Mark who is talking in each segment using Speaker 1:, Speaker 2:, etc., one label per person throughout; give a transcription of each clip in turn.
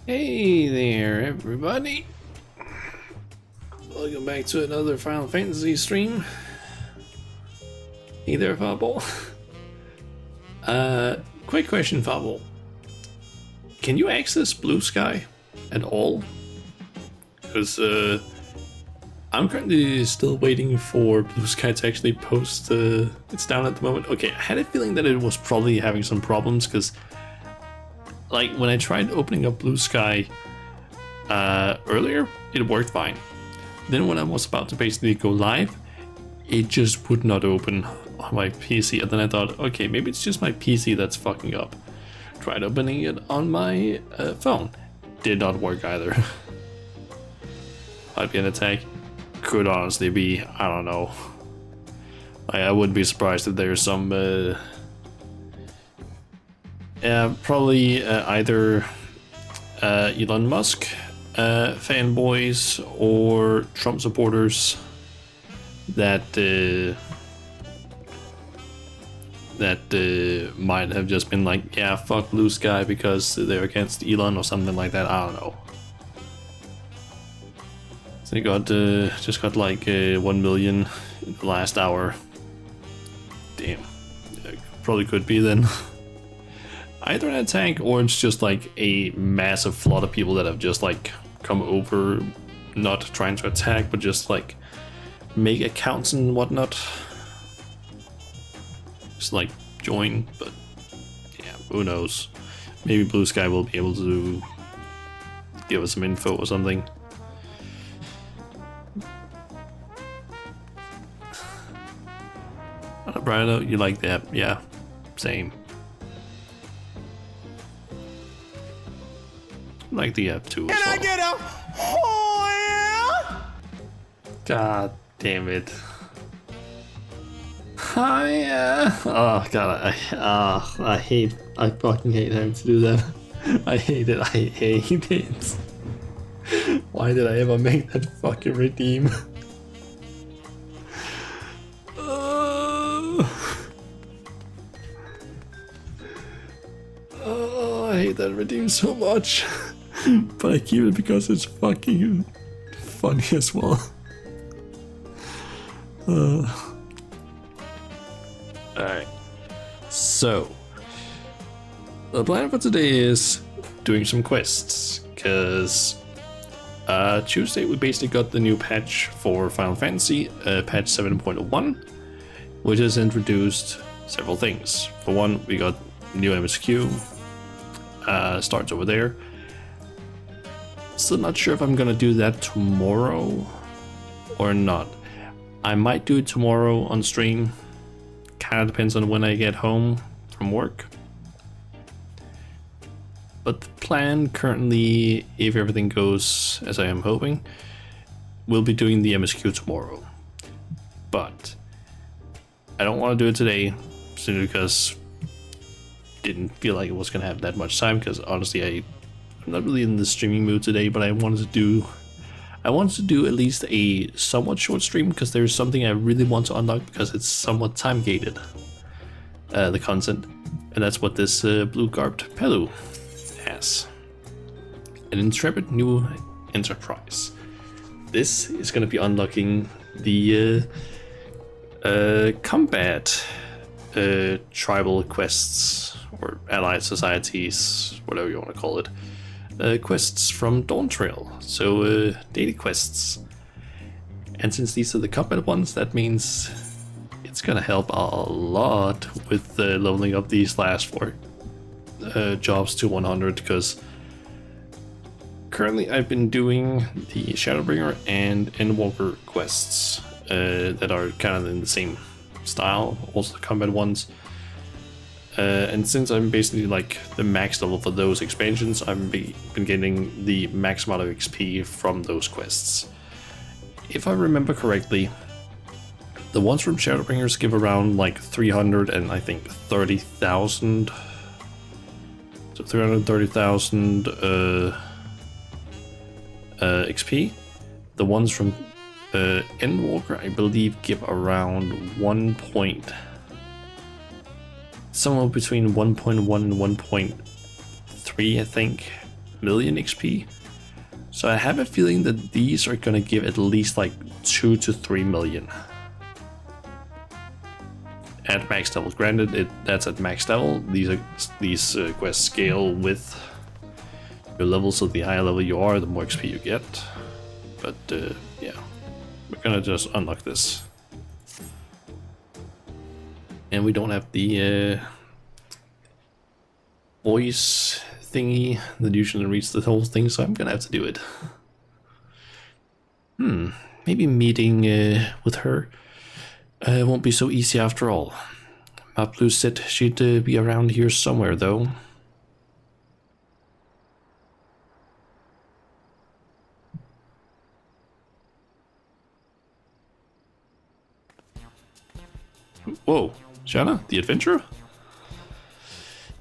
Speaker 1: Hey there, everybody. Welcome back to another Final Fantasy stream. Hey there, Fable. Quick question, Fable. Can you access Blue Sky at all? Because I'm currently still waiting for Blue Sky to actually post. It's down at the moment. Okay, I had a feeling that it was probably having some problems because, like, when I tried opening up Blue Sky earlier, it worked fine. Then when I was about to basically go live, it just would not open on my PC. And then I thought, okay, maybe it's just my PC that's fucking up. Tried opening it on my phone. Did not work either. Might be an attack. Could honestly be. I don't know. I wouldn't be surprised if there's some... probably either Elon Musk fanboys or Trump supporters that might have just been like, yeah, fuck Blue Sky because they're against Elon or something like that. I don't know. So they got just got like 1 million in the last hour. Damn, probably could be then. Either an attack or it's just like a massive flood of people that have just like come over not trying to attack, but just like make accounts and whatnot. Just like join, but yeah, who knows? Maybe Blue Sky will be able to give us some info or something. Brian, you like that? Yeah, same. I like the app too. Can I get a God damn it. Hi, oh god, I fucking hate having to do that. I hate it, I hate it. Why did I ever make that fucking redeem? I hate that redeem so much. But I keep it because it's fucking funny as well. Alright. So, the plan for today is doing some quests. Because Tuesday we basically got the new patch for Final Fantasy, patch 7.01, which has introduced several things. For one, we got new MSQ, starts over there. Still not sure if I'm gonna do that tomorrow or not. I might do it tomorrow on stream. Kinda depends on when I get home from work. But the plan currently, if everything goes as I am hoping, we'll be doing the MSQ tomorrow. But I don't want to do it today, simply because didn't feel like it was gonna have that much time, because honestly I'm not really in the streaming mood today, but I wanted to do at least a somewhat short stream, because there's something I really want to unlock, because it's somewhat time gated, the content, and that's what this blue garbed Pelu has. An intrepid new enterprise. This is going to be unlocking the combat tribal quests, or allied societies, whatever you want to call it. Quests from Dawn Trail, so daily quests. And since these are the combat ones, that means it's gonna help a lot with leveling up these last 4 jobs to 100, because currently I've been doing the Shadowbringer and Endwalker quests that are kind of in the same style, also the combat ones. And since I'm basically like the max level for those expansions, I've been getting the max amount of XP from those quests. If I remember correctly, the ones from Shadowbringers give around like 300 and I think 30,000. So 330,000 XP. The ones from Endwalker, I believe, give around somewhere between 1.1 and 1.3, I think, million XP. So I have a feeling that these are gonna give at least like 2 to 3 million. At max level, granted, that's at max level. These quests scale with your level, so the higher level you are, the more XP you get. But yeah, we're gonna just unlock this. And we don't have the voice thingy that usually reads the whole thing, so I'm gonna have to do it. Maybe meeting with her won't be so easy after all. Maplu said she'd be around here somewhere, though. Whoa, Shanna, the adventurer?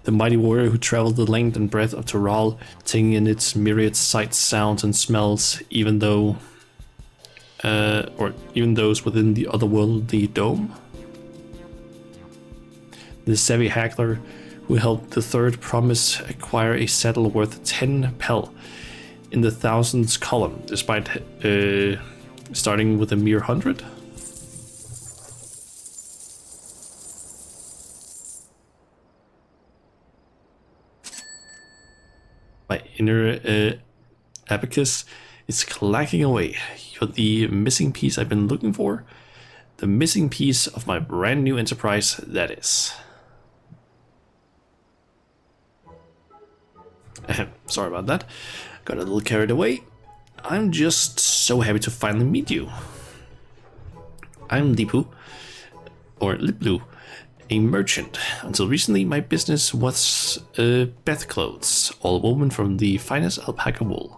Speaker 1: The mighty warrior who traveled the length and breadth of Toral, taking in its myriad sights, sounds, and smells, even those within the otherworldly dome. The savvy haggler who helped the third promise acquire a saddle worth 10 pel in the thousands column, despite starting with a mere 100. My inner abacus It's clacking away. You're the missing piece I've been looking for. The missing piece of my brand new enterprise, that is. Sorry about that. Got a little carried away. I'm just so happy to finally meet you. I'm Lipu, or Liplu, a merchant. Until recently, my business was Beth clothes, all woven from the finest alpaca wool.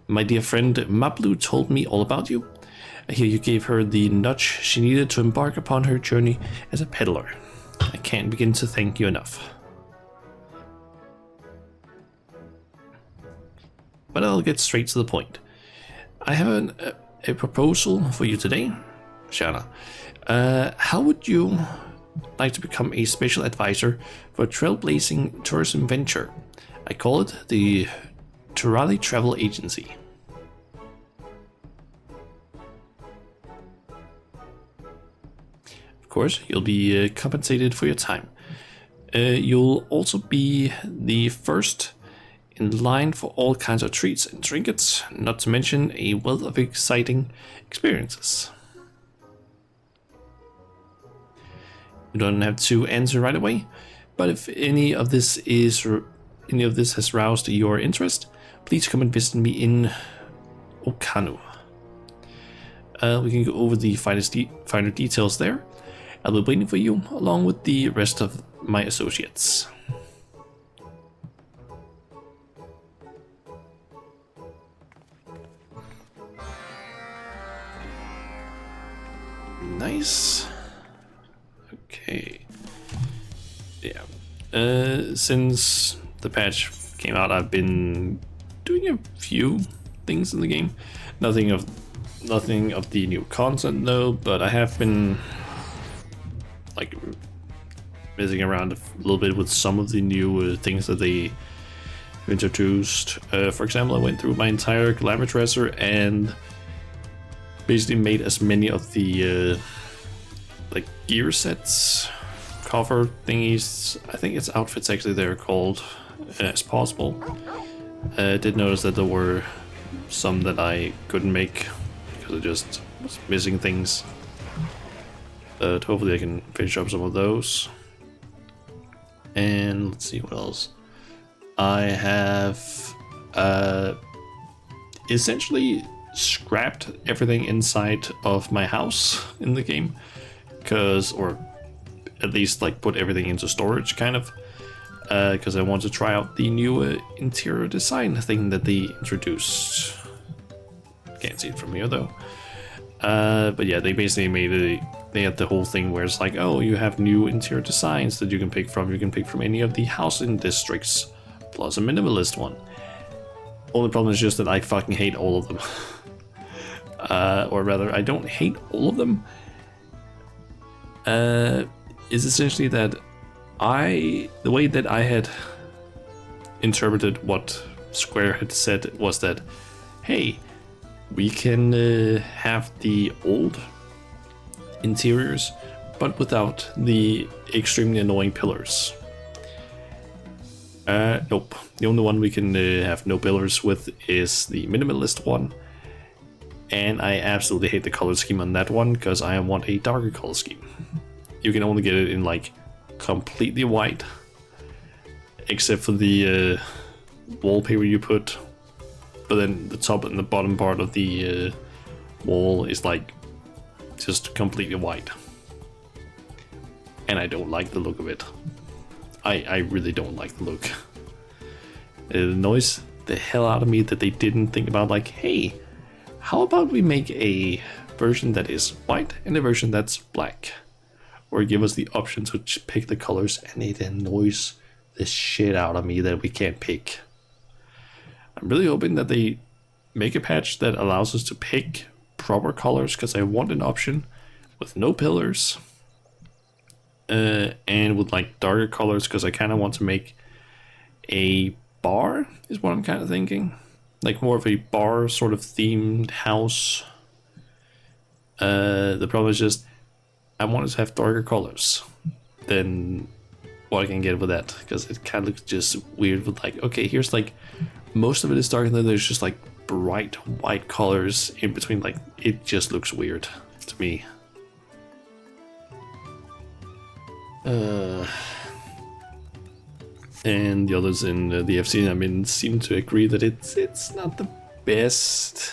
Speaker 1: My dear friend Mablu told me all about you. I hear you gave her the nudge she needed to embark upon her journey as a peddler. I can't begin to thank you enough. But I'll get straight to the point. I have a proposal for you today, Shana. How would you like to become a special advisor for a trailblazing tourism venture? I call it the Turali Travel Agency. Of course, you'll be compensated for your time. You'll also be the first in line for all kinds of treats and trinkets, not to mention a wealth of exciting experiences. You don't have to answer right away, but if any of this has roused your interest, please come and visit me in Okanu. We can go over the finer details there. I'll be waiting for you along with the rest of my associates. Nice. Okay. Yeah. Since the patch came out, I've been doing a few things in the game. Nothing of the new content though, but I have been like messing around a little bit with some of the new things that they introduced. For example, I went through my entire glamour dresser and basically made as many of the like gear sets, cover thingies, I think it's outfits actually they're called, as possible. I did notice that there were some that I couldn't make because I just was missing things. But hopefully I can finish up some of those. And let's see what else. I have essentially scrapped everything inside of my house in the game, or at least like put everything into storage kind of, because I want to try out the new interior design thing that they introduced. Can't see it from here though. But yeah, they basically they had the whole thing where it's like, oh, you have new interior designs that you can pick from. You can pick from any of the housing districts, plus a minimalist one. Only problem is just that I fucking hate all of them. Or rather, I don't hate all of them. Is essentially that the way that I had interpreted what Square had said was that, hey, we can have the old interiors, but without the extremely annoying pillars. Nope. The only one we can have no pillars with is the minimalist one. And I absolutely hate the color scheme on that one because I want a darker color scheme. You can only get it in like completely white, except for the wallpaper you put. But then the top and the bottom part of the wall is like just completely white. And I don't like the look of it. I really don't like the look. It annoys the hell out of me that they didn't think about like, hey, how about we make a version that is white and a version that's black? Or give us the option to pick the colors, and it annoys the shit out of me that we can't pick. I'm really hoping that they make a patch that allows us to pick proper colors, because I want an option with no pillars and with like darker colors, because I kind of want to make a bar is what I'm kind of thinking, like more of a bar sort of themed house. The problem is just I want it to have darker colors than what I can get with that, because it kind of looks just weird with like, okay, here's like most of it is dark and then there's just like bright white colors in between. Like, it just looks weird to me. And the others in the FC, I mean, seem to agree that it's not the best.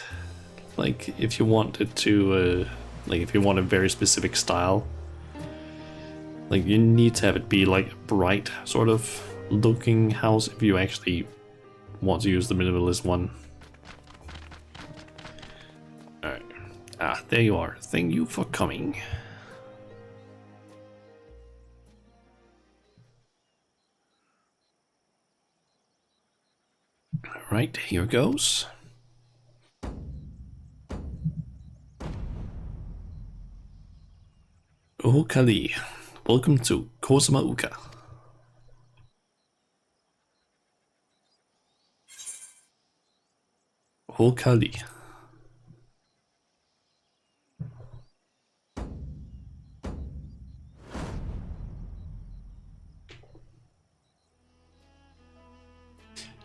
Speaker 1: Like, if you wanted to, like, if you want a very specific style, like, you need to have it be like a bright sort of looking house if you actually want to use the minimalist one. Alright. Ah, there you are. Thank you for coming. Alright, here goes. Oh, Kali. Welcome to Kosama Uka. Oh, Kali.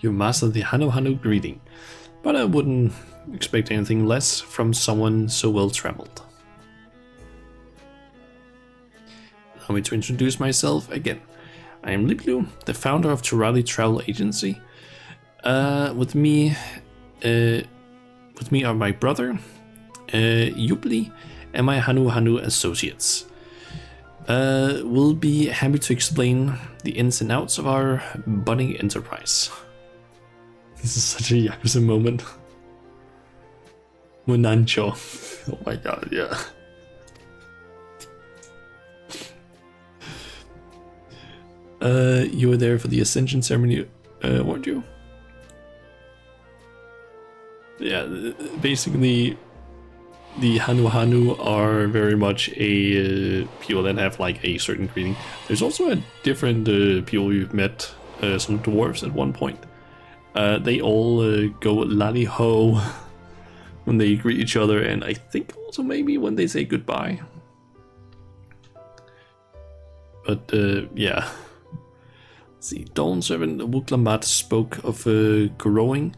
Speaker 1: You mastered the Hanu Hanu greeting, but I wouldn't expect anything less from someone so well traveled. Allow me to introduce myself again. I am Liplu, the founder of Turali Travel Agency. With me are my brother, Yupli, and my Hanu Hanu associates. We'll be happy to explain the ins and outs of our budding enterprise. This is such a Yakuza moment. Munancho. Oh my god, yeah. You were there for the Ascension ceremony, weren't you? Yeah, basically, the Hanu Hanu are very much a people that have like a certain greeting. There's also a different people we've met, some dwarves at one point. They all go lally ho when they greet each other, and I think also maybe when they say goodbye. But yeah. Let's see, Dawn Servant Wuklamat spoke of growing.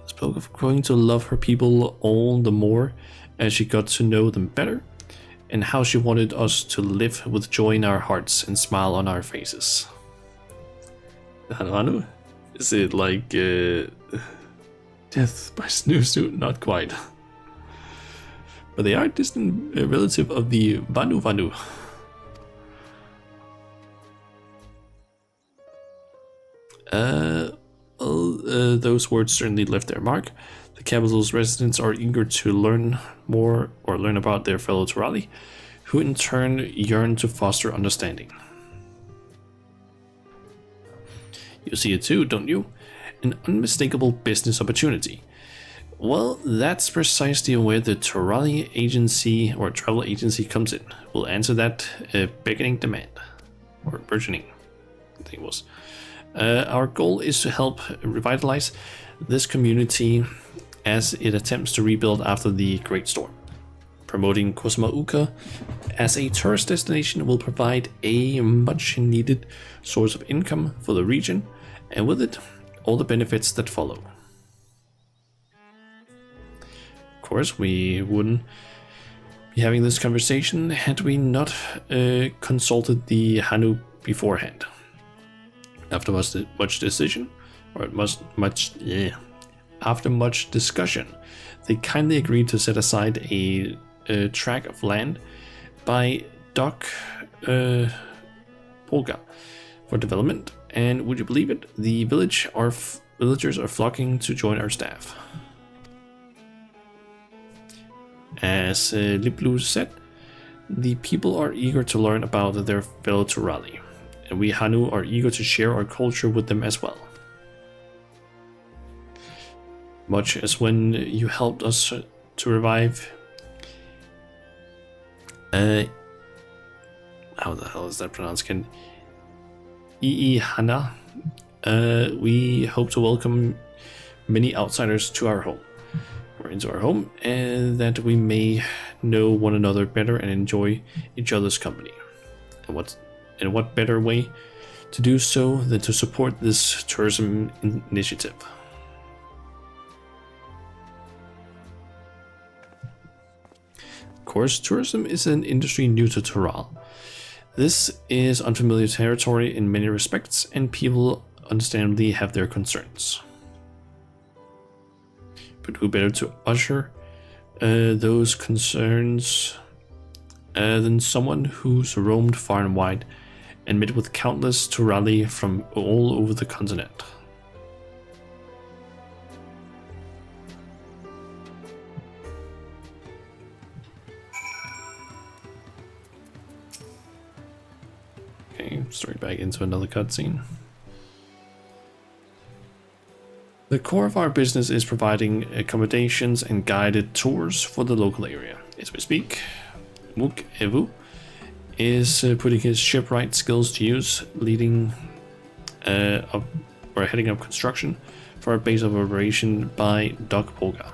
Speaker 1: Spoke of growing to love her people all the more as she got to know them better, and how she wanted us to live with joy in our hearts and smile on our faces. Hanu Hanu? Is it like death by snoo? Not quite. But they are a distant relative of the Vanu Vanu. Those words certainly left their mark. The capital's residents are eager to learn more or learn about their fellow Turali, who in turn yearn to foster understanding. You see it too, don't you? An unmistakable business opportunity. Well, that's precisely where the Turali agency or travel agency comes in. We'll answer that beckoning demand, or burgeoning, I think it was. Our goal is to help revitalize this community as it attempts to rebuild after the Great Storm. Promoting Kosama Uka as a tourist destination will provide a much needed source of income for the region, and with it, all the benefits that follow. Of course, we wouldn't be having this conversation had we not consulted the Hanu beforehand. After much discussion, they kindly agreed to set aside a tract of land by Dock Polga for development, and would you believe it, the villagers are flocking to join our staff. As Liplu said, the people are eager to learn about their fellow Turali, and we Hanu are eager to share our culture with them as well. Much as when you helped us to revive... how the hell is that pronounced? Ii Hana. We hope to welcome many outsiders to our home, or into our home, and that we may know one another better and enjoy each other's company. And what better way to do so than to support this tourism initiative? Of course, tourism is an industry new to Toral. This is unfamiliar territory in many respects, and people understandably have their concerns. But who better to usher those concerns than someone who's roamed far and wide and met with countless Turali from all over the continent. Okay, straight back into another cutscene. The core of our business is providing accommodations and guided tours for the local area. As we speak, Muk Evu is putting his shipwright skills to use, heading up construction for a base of operation by Dock Polga.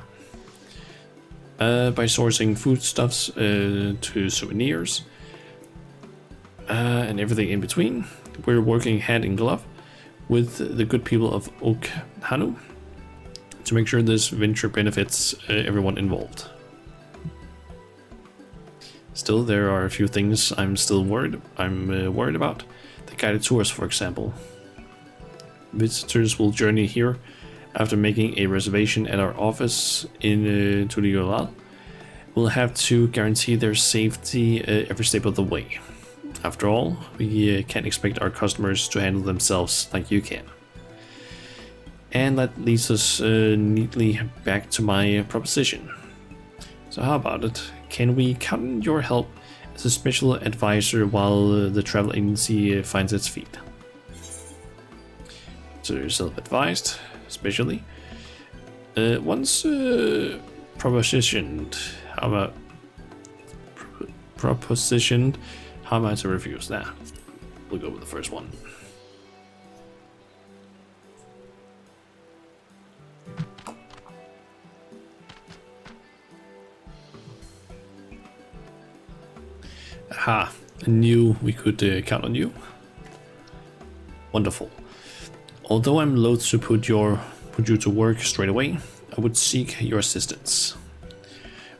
Speaker 1: By sourcing foodstuffs to souvenirs and everything in between, we're working hand in glove with the good people of Ok Hanu to make sure this venture benefits everyone involved. Still, there are a few things I'm worried about. The guided tours, for example. Visitors will journey here after making a reservation at our office in Tuliola. We'll have to guarantee their safety every step of the way. After all, we can't expect our customers to handle themselves like you can. And that leads us neatly back to my proposition. So how about it? Can we count on your help as a special advisor while the travel agency finds its feet? So yourself advised, especially. Once propositioned, how am I to refuse that? We'll go with the first one. Aha, I knew we could count on you. Wonderful. Although I'm loath to put you to work straight away, I would seek your assistance.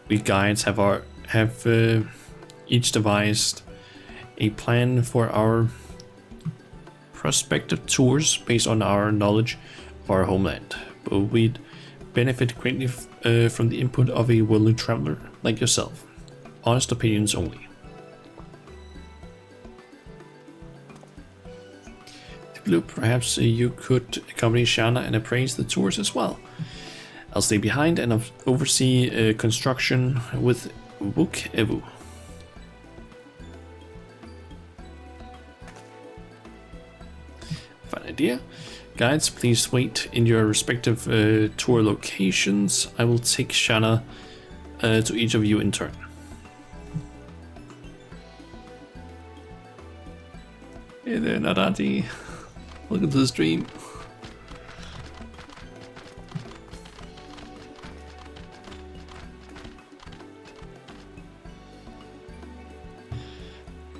Speaker 1: We guides have each devised a plan for our prospective tours based on our knowledge of our homeland, but we'd benefit greatly from the input of a worldly traveler like yourself. Honest opinions only. Perhaps you could accompany Shana and appraise the tours as well. I'll stay behind and oversee construction with Wuk Evu. Fine idea. Guides, please wait in your respective tour locations. I will take Shana to each of you in turn. Hey there, Narati. Welcome to the stream.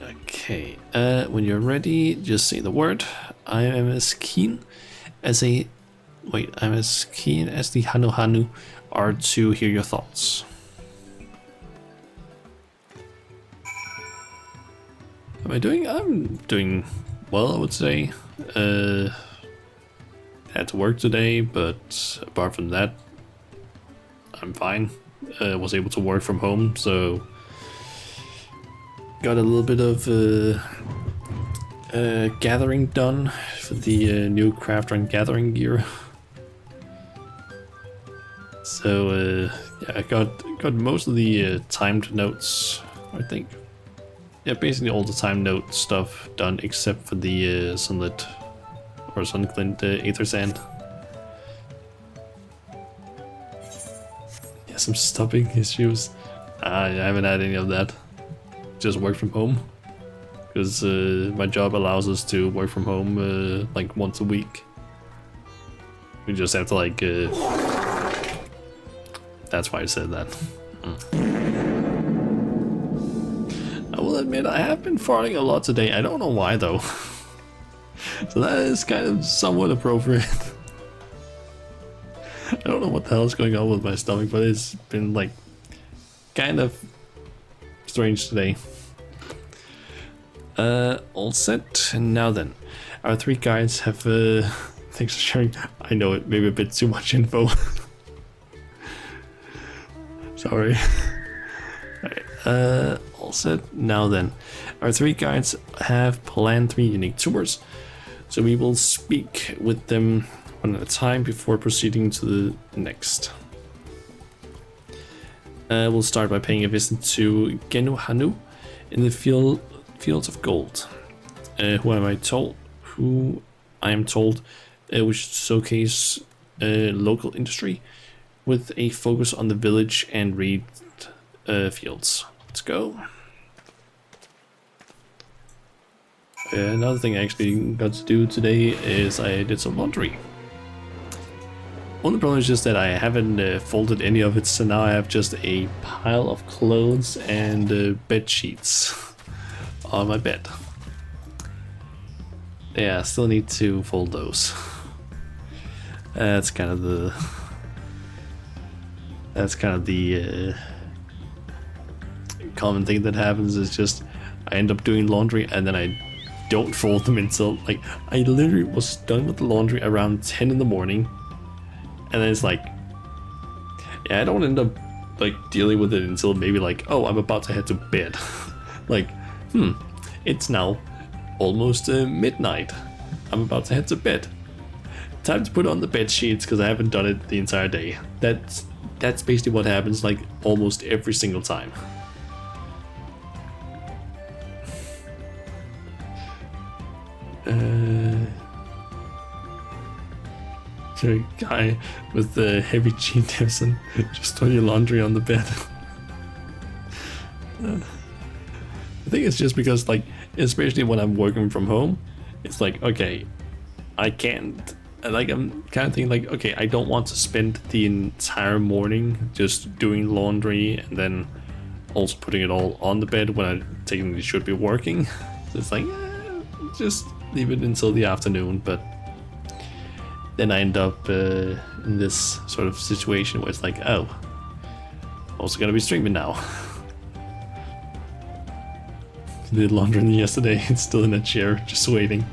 Speaker 1: Okay, when you're ready, just say the word. I'm as keen as the Hanu Hanu are to hear your thoughts. How am I doing? I'm doing well, I would say. Had to work today, but apart from that, I'm fine. Was able to work from home, so got a little bit of gathering done for the new craft run gathering gear. So yeah, I got most of the timed notes, I think. Yeah, basically all the time note stuff done except for the sunlit or sunglint aether sand. Yeah, some stopping issues. I haven't had any of that. Just work from home because my job allows us to work from home like once a week. We just have to like. That's why I said that. I will admit I have been farting a lot today. I don't know why though. So that is kind of somewhat appropriate. I don't know what the hell is going on with my stomach, but it's been like kind of strange today. All set. And now then, our 3 guides have. Thanks for sharing. I know it may be a bit too much info. Sorry. Alright, all set. Now then, our 3 guides have planned 3 unique tours, so we will speak with them one at a time before proceeding to the next. We'll start by paying a visit to Genu Hanu in the fields of gold. Who I am told we should showcase local industry with a focus on the village and reed fields. Let's go. Another thing I actually got to do today is I did some laundry. Only problem is just that I haven't folded any of it, so now I have just a pile of clothes and bed sheets on my bed. Yeah, I still need to fold those. That's kind of the common thing that happens, is just I end up doing laundry and then I don't fold them until, like, I literally was done with the laundry around 10 in the morning, and then it's like, yeah, I don't end up like dealing with it until maybe like, oh, I'm about to head to bed. Like, it's now almost midnight. I'm about to head to bed. Time to put on the bed sheets because I haven't done it the entire day. That's basically what happens, like, almost every single time. So a guy with the heavy jean tips and just throw your laundry on the bed. I think it's just because, like, especially when I'm working from home, it's like, okay, I can't, like, I'm kind of thinking like, okay, I don't want to spend the entire morning just doing laundry and then also putting it all on the bed when I technically should be working. So it's like, just leave it until the afternoon. But then I end up in this sort of situation where it's like, oh, also gonna be streaming now. Did laundry yesterday, it's still in a chair, just waiting.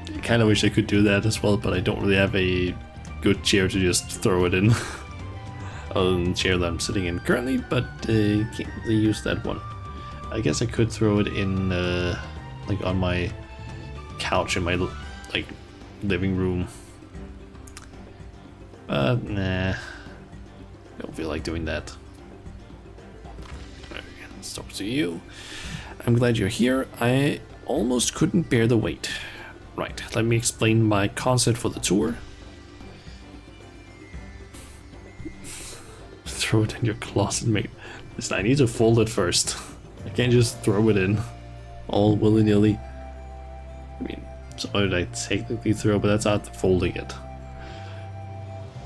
Speaker 1: I kind of wish I could do that as well, but I don't really have a good chair to just throw it in. Other than the chair that I'm sitting in currently, but can't really use that one. I guess I could throw it in, like, on my couch in my, like, living room. But nah, don't feel like doing that. Okay, let's talk to you. I'm glad you're here. I almost couldn't bear the wait. Right, let me explain my concept for the tour. Throw it in your closet, mate. Listen, I need to fold it first. I can't just throw it in all willy-nilly. I mean, sorry, I technically throw, but that's not folding it.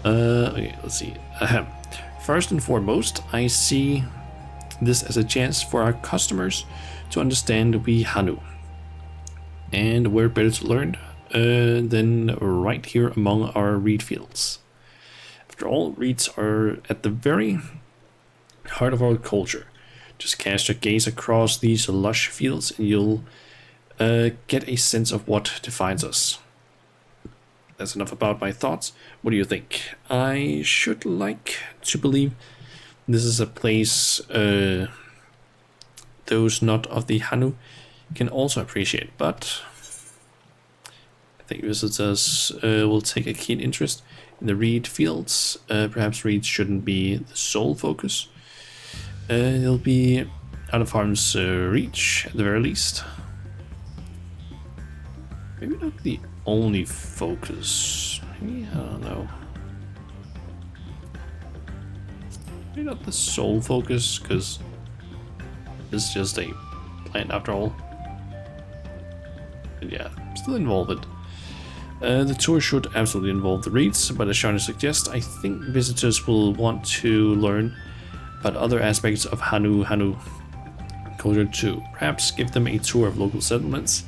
Speaker 1: Okay, let's see. First and foremost, I see this as a chance for our customers to understand we Hanu. And where better to learn than right here among our reed fields. After all, reeds are at the very heart of our culture. Just cast your gaze across these lush fields and you'll get a sense of what defines us. That's enough about my thoughts. What do you think? I should like to believe this is a place those not of the Hanu can also appreciate, but I think visitors will take a keen interest in the reed fields. Perhaps reeds shouldn't be the sole focus. They'll be out of harm's reach at the very least. Maybe not the only focus. Maybe, I don't know. Maybe not the sole focus, because it's just a plant after all. But yeah, still involved. The tour should absolutely involve the reeds, but as Shana suggests, I think visitors will want to learn about other aspects of Hanu culture too. Perhaps give them a tour of local settlements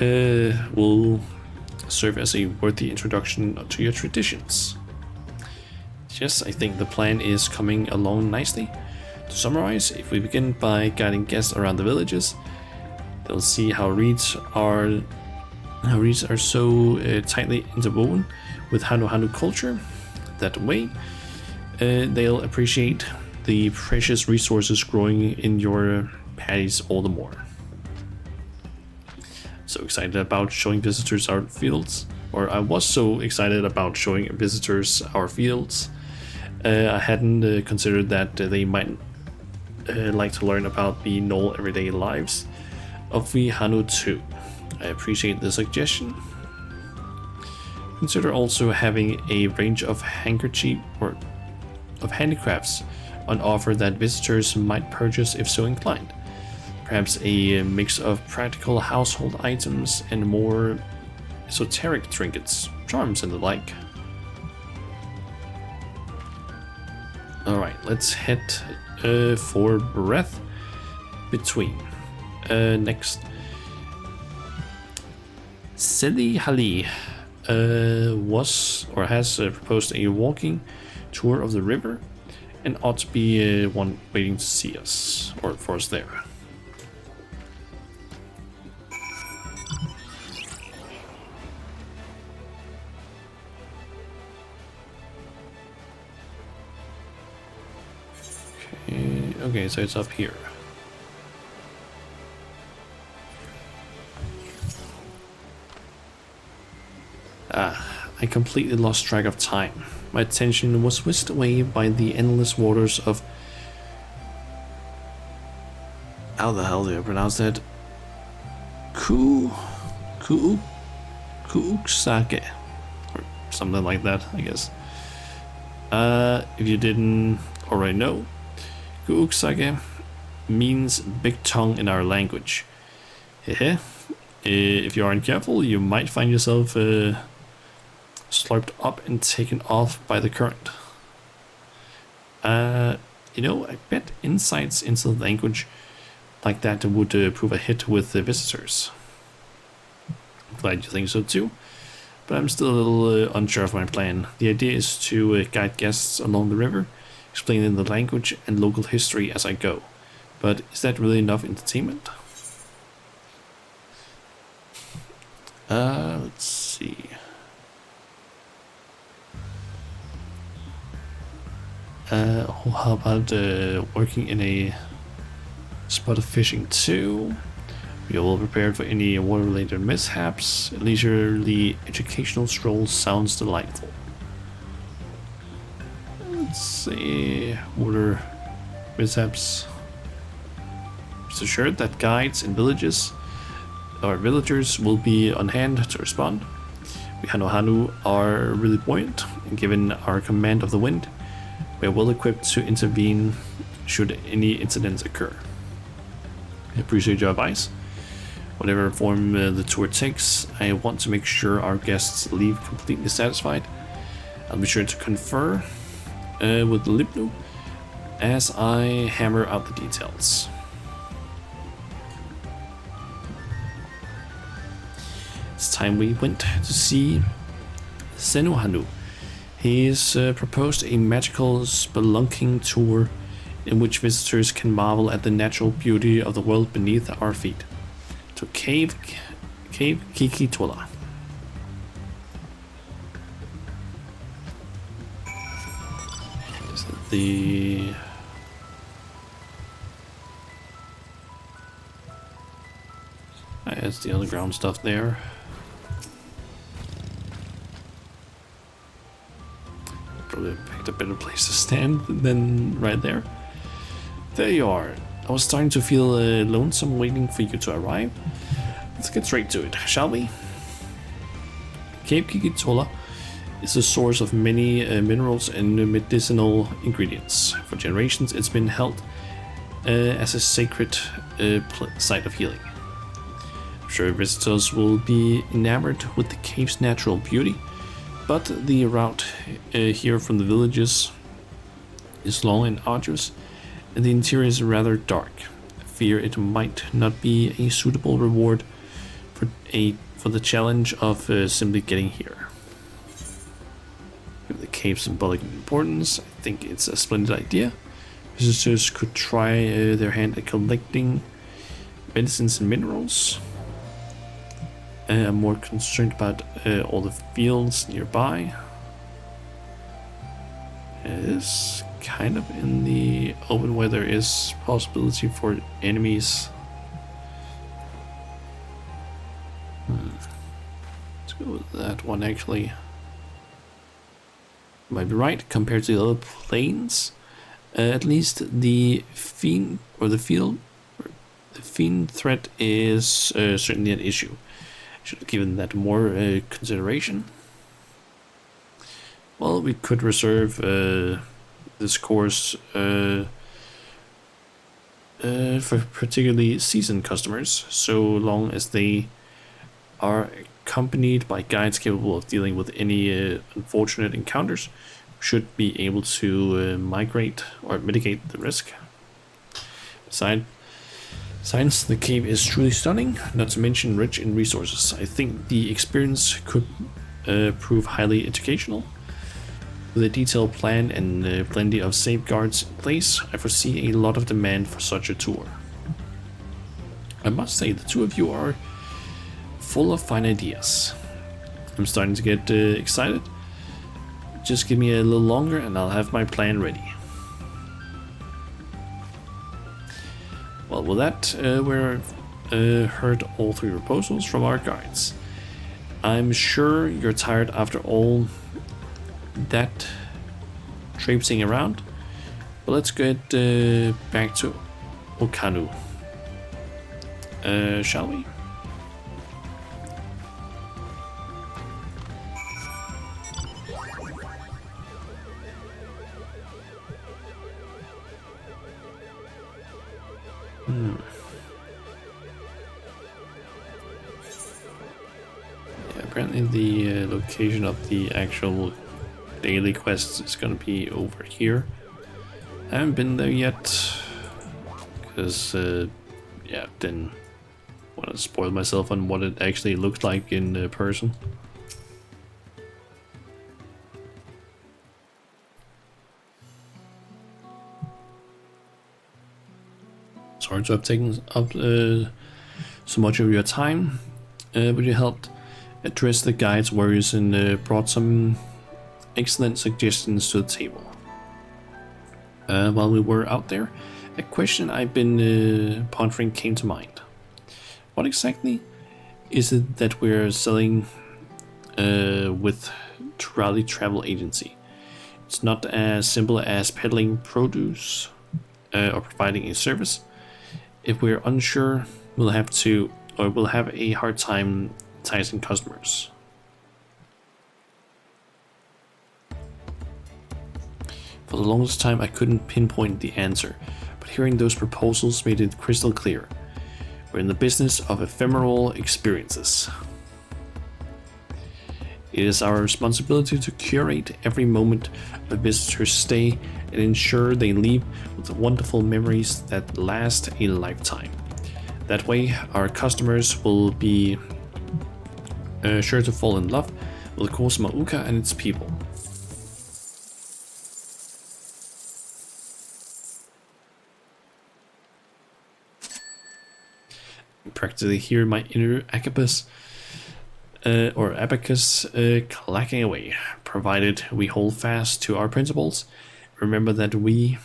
Speaker 1: will serve as a worthy introduction to your traditions. Yes, I think the plan is coming along nicely. To summarize, if we begin by guiding guests around the villages, they'll see how reeds are so tightly interwoven with Hanu culture. That way, they'll appreciate the precious resources growing in your paddies all the more. So excited about showing visitors our fields, or I was so excited about showing visitors our fields. I hadn't considered that they might like to learn about the Knoll everyday lives of the Hanu too. I appreciate the suggestion. Consider also having a range of handkerchief or of handicrafts on offer that visitors might purchase if so inclined. Perhaps a mix of practical household items and more esoteric trinkets, charms and the like. Alright, let's head for Breath Between. Next. Sidi Hali was or has proposed a walking tour of the river and ought to be one waiting to see us, or for us there. Okay, so it's up here. I completely lost track of time. My attention was whisked away by the endless waters of... How the hell do I pronounce that? Kuuksake. Or something like that, I guess. If you didn't already know, Kuuksake means big tongue in our language. Hehe. If you aren't careful, you might find yourself slurped up and taken off by the current. You know, I bet insights into the language like that would prove a hit with the visitors. I'm glad you think so too, but I'm still a little unsure of my plan. The idea is to guide guests along the river, explaining the language and local history as I go. But is that really enough entertainment? Let's see. How about working in a spot of fishing too? We are all prepared for any water-related mishaps. A leisurely educational stroll sounds delightful. Let's see. Water mishaps. Rest assured that guides and villagers will be on hand to respond. We Hanu are really buoyant, and given our command of the wind, we are well equipped to intervene should any incidents occur. I appreciate your advice. Whatever form the tour takes, I want to make sure our guests leave completely satisfied. I'll be sure to confer with Lipnu as I hammer out the details. It's time we went to see Senuhanu. He's proposed a magical spelunking tour in which visitors can marvel at the natural beauty of the world beneath our feet. To Cave Kikitola. Is it the... It's the underground stuff there. Probably picked a better place to stand than right there. There you are. I was starting to feel lonesome waiting for you to arrive. Let's get straight to it, shall we? Cape Kikitola is a source of many minerals and medicinal ingredients. For generations, it's been held as a sacred site of healing. I'm sure visitors will be enamored with the cave's natural beauty, but the route here from the villages is long and arduous, and the interior is rather dark. I fear it might not be a suitable reward for the challenge of simply getting here. Given the cave's symbolic importance, I think it's a splendid idea, Visitors could try their hand at collecting medicines and minerals. I'm more concerned about all the fields nearby. It is kind of in the open where there is possibility for enemies. Let's go with that one actually. Might be right compared to the other planes. At least the fiend threat is certainly an issue. Should have given that more consideration. Well, we could reserve this course for particularly seasoned customers, so long as they are accompanied by guides capable of dealing with any unfortunate encounters. Should be able to migrate or mitigate the risk. Besides, the cave is truly stunning, not to mention rich in resources. I think the experience could prove highly educational. With a detailed plan and plenty of safeguards in place, I foresee a lot of demand for such a tour. I must say, the two of you are full of fine ideas. I'm starting to get excited. Just give me a little longer and I'll have my plan ready. Well, with that, we've heard all three proposals from our guides. I'm sure you're tired after all that traipsing around, but let's get back to Okanu. Shall we? Yeah, apparently the location of the actual daily quests is gonna be over here. I haven't been there yet because yeah, didn't want to spoil myself on what it actually looked like in person. Sorry to have taken up so much of your time, but you helped address the guide's worries and brought some excellent suggestions to the table. While we were out there, a question I've been pondering came to mind. What exactly is it that we're selling with Raleigh Travel Agency? It's not as simple as peddling produce or providing a service. If we're unsure, we'll have a hard time enticing customers. For the longest time, I couldn't pinpoint the answer, but hearing those proposals made it crystal clear. We're in the business of ephemeral experiences. It is our responsibility to curate every moment of a visitor's stay and ensure they leave with wonderful memories that last a lifetime. That way, our customers will be sure to fall in love with Cosmo Uka and its people. I practically hear my inner abacus clacking away. Provided we hold fast to our principles, remember that we're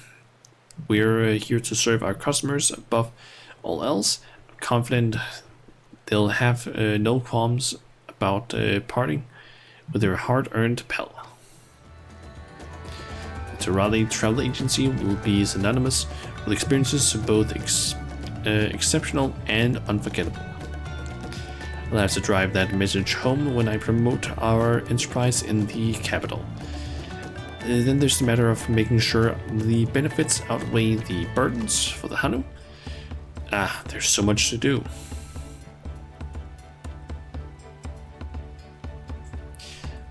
Speaker 1: here to serve our customers above all else. I'm confident they'll have no qualms about parting with their hard-earned pell. The Raleigh Travel Agency will be synonymous with experiences both exceptional and unforgettable. I'll have to drive that message home when I promote our enterprise in the capital. Then there's the matter of making sure the benefits outweigh the burdens for the Hanu. There's so much to do.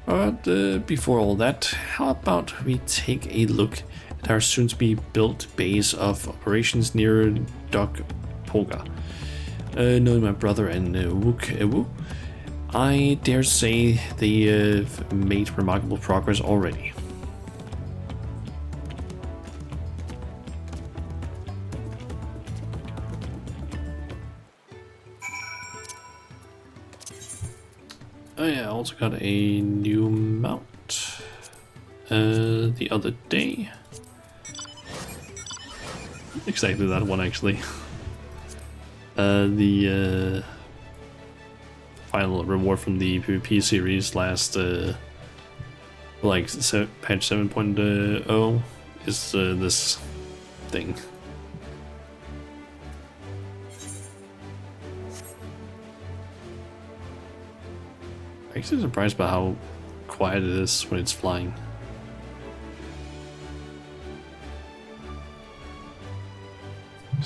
Speaker 1: But before all that, how about we take a look at our soon-to-be built base of operations near Dock Poga. Knowing my brother and Wook Ewu, I dare say they've made remarkable progress already. Oh yeah, I also got a new mount the other day. Exactly that one actually. The final reward from the PvP series last like patch 7.0 is this thing. I'm actually surprised by how quiet it is when it's flying.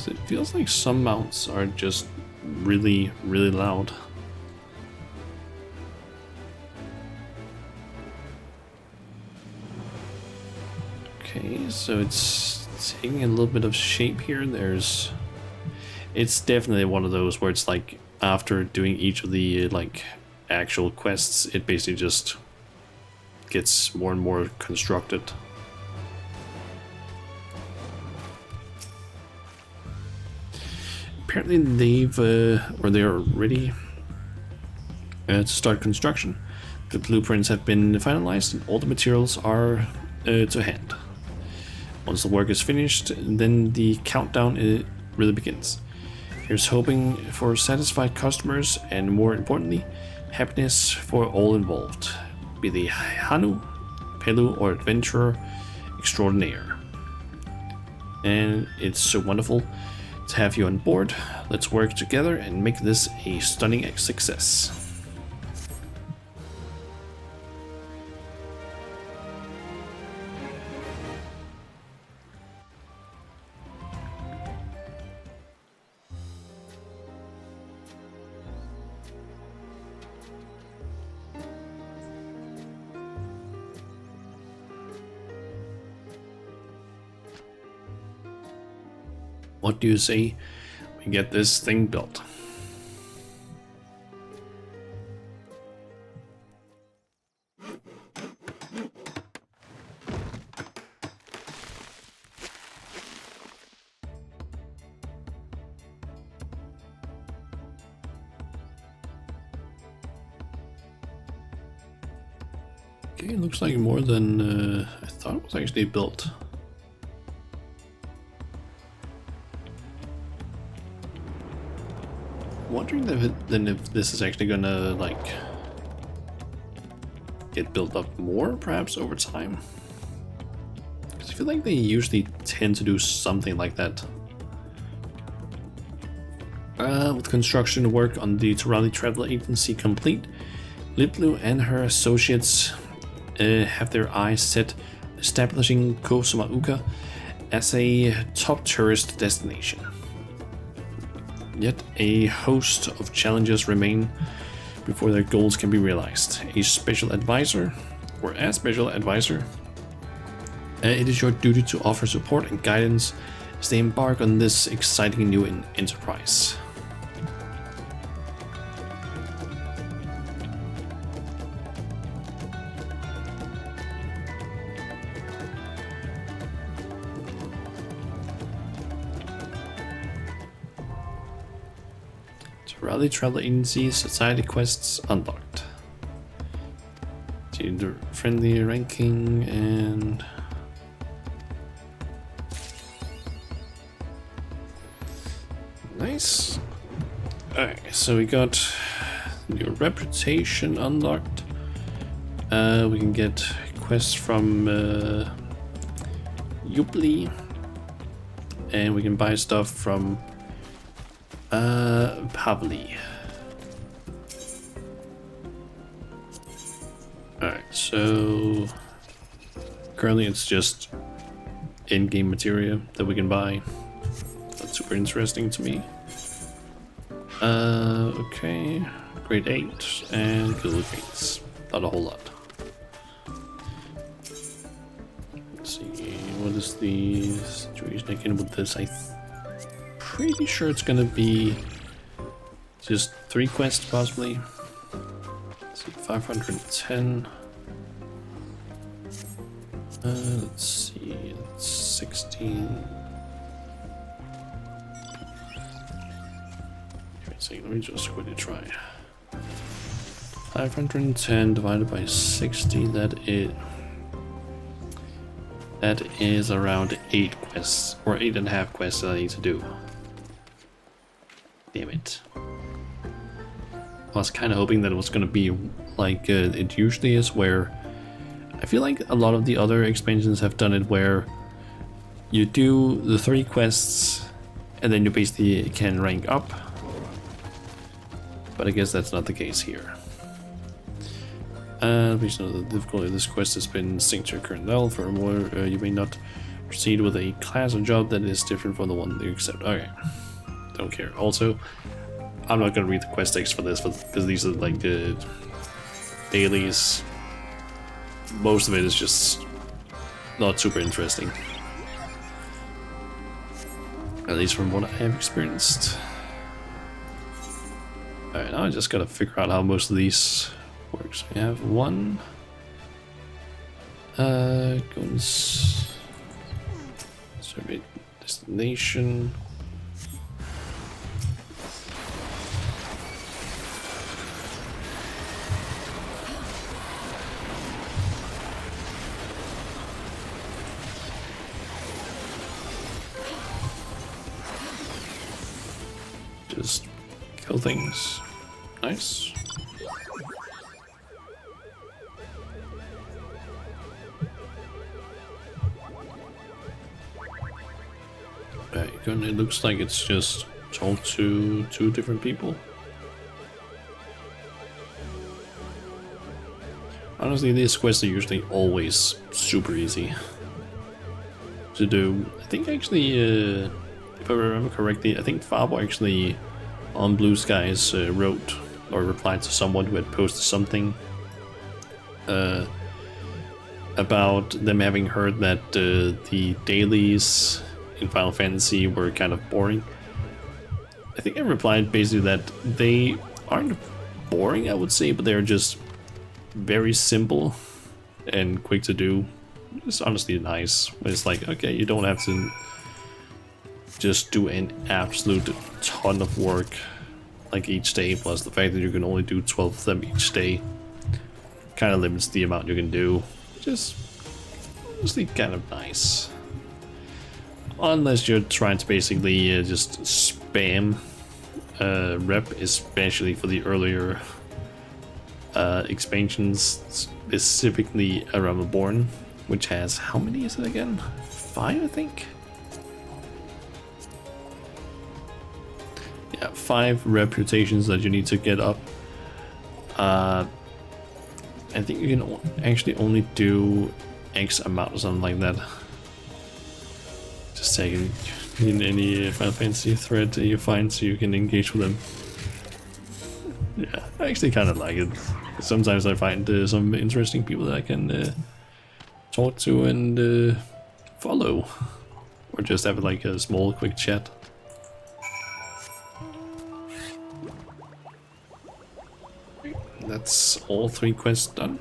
Speaker 1: It feels like some mounts are just really loud. Okay, so it's taking a little bit of shape here. It's definitely one of those where it's like after doing each of the like actual quests, it basically just gets more and more constructed. Apparently they're ready to start construction. The blueprints have been finalized and all the materials are to hand. Once the work is finished, then the countdown really begins. Here's hoping for satisfied customers and, more importantly, happiness for all involved, be they Hanu, Pelu, or adventurer extraordinaire. And it's so wonderful to have you on board. Let's work together and make this a stunning success. What do you say we get this thing built? Okay, it looks like more than I thought it was actually built. Wondering if this is actually gonna like get built up more perhaps over time, because I feel like they usually tend to do something like that. With construction work on the Turali Travel Agency complete, Liplu and her associates have their eyes set establishing Koh Samauca as a top tourist destination. Yet a host of challenges remain before their goals can be realized. A special advisor, it is your duty to offer support and guidance as they embark on this exciting new enterprise. Rally Travel Agency Society quests unlocked. To the friendly ranking and nice. Alright, so we got your reputation unlocked. We can get quests from Yupli, and we can buy stuff from Pavli. Alright, so currently it's just in-game material that we can buy. That's super interesting to me. Okay, grade 8 and Gilly Gates. Not a whole lot. Let's see, what is the situation again with this? I'm pretty sure it's gonna be just 3 quests possibly. Let's see, 510. Let's see, it's 16. Let me just quickly try. 510 divided by 60, that is around 8 quests, or 8.5 quests that I need to do. Damn it. I was kind of hoping that it was going to be like it usually is, where I feel like a lot of the other expansions have done it where you do the 3 quests and then you basically can rank up. But I guess that's not the case here. Please note the difficulty of this quest has been synced to your current level. Furthermore, you may not proceed with a class or job that is different from the one that you accept. Okay, don't care. Also, I'm not gonna read the quest text for this because these are like the dailies. Most of it is just not super interesting, at least from what I have experienced. Alright, now I just gotta figure out how most of these works. We have one goes survey destination. Just kill things. Nice. And it looks like it's just talk to 2 different people. Honestly, these quests are usually always super easy to do. I think actually, if I remember correctly, I think Fabo actually on Blue Skies wrote or replied to someone who had posted something about them having heard that the dailies in Final Fantasy were kind of boring. I think I replied basically that they aren't boring, I would say, but they're just very simple and quick to do. It's honestly nice. It's like, okay, you don't have to just do an absolute ton of work like each day, plus the fact that you can only do 12 of them each day kind of limits the amount you can do. Just honestly kind of nice. Unless you're trying to basically just spam rep, especially for the earlier expansions, specifically Around the Born, which has, how many is it again? 5, I think? Yeah, 5 reputations that you need to get up. I think you can actually only do X amount or something like that. Just taking in any Final Fantasy thread that you find so you can engage with them. Yeah, I actually kind of like it. Sometimes I find some interesting people that I can talk to and follow, or just have like a small quick chat. That's all 3 quests done.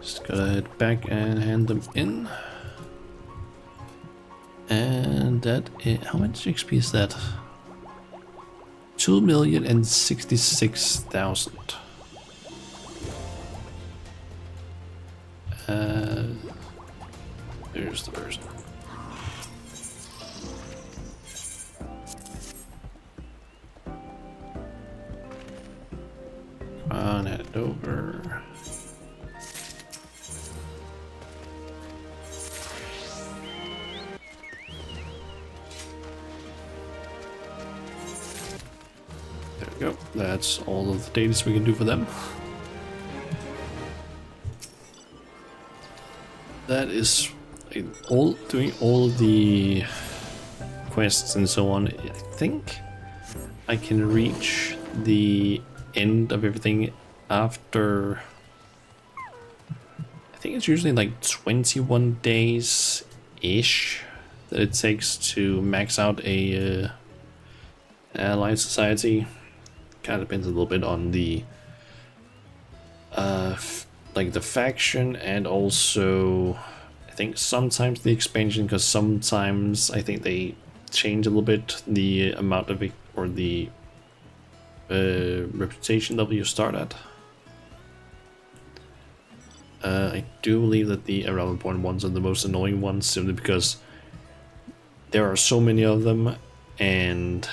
Speaker 1: Just gotta head back and hand them in. And that is, how much XP is that? 2,066,000. There's the person. On head over. There we go. That's all of the dailies we can do for them. That is all doing all of the quests and so on. I think I can reach the end of everything after, I think it's usually like 21 days ish that it takes to max out a allied society. Kind of depends a little bit on the like the faction, and also I think sometimes the expansion, because sometimes I think they change a little bit the amount of it, or the reputation level you start at. I do believe that the irrelevant point ones are the most annoying ones, simply because there are so many of them, and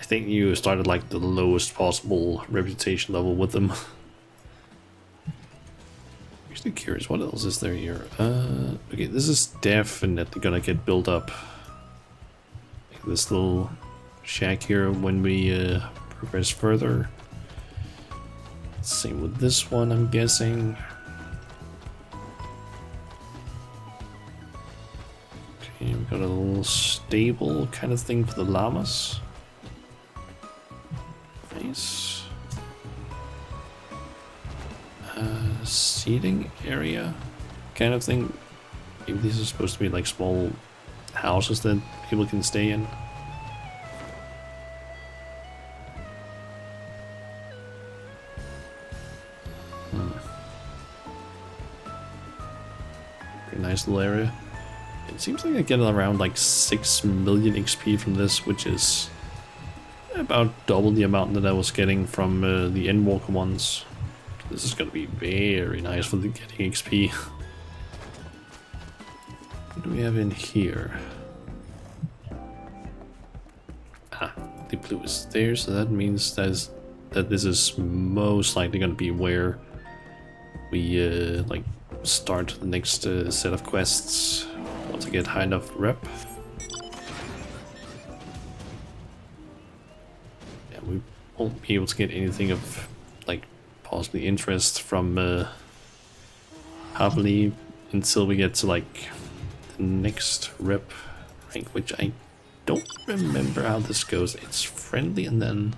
Speaker 1: I think you started like the lowest possible reputation level with them. Actually curious, what else is there here? Okay, this is definitely gonna get built up. Like this little shack here when we progress further. Same with this one, I'm guessing. Okay, we got a little stable kind of thing for the llamas. Nice. Seating area kind of thing. Maybe these are supposed to be like small houses that people can stay in. Pretty nice little area. It seems like I get around like 6 million XP from this, which is about double the amount that I was getting from the Endwalker ones. This is gonna be very nice for the getting XP. What do we have in here? Ah, the blue is there, so that means that this is most likely gonna be where we like start the next set of quests once I get high enough rep. Yeah, we won't be able to get anything of like possibly interest from Havli until we get to like the next rep rank, which I don't remember how this goes. It's friendly and then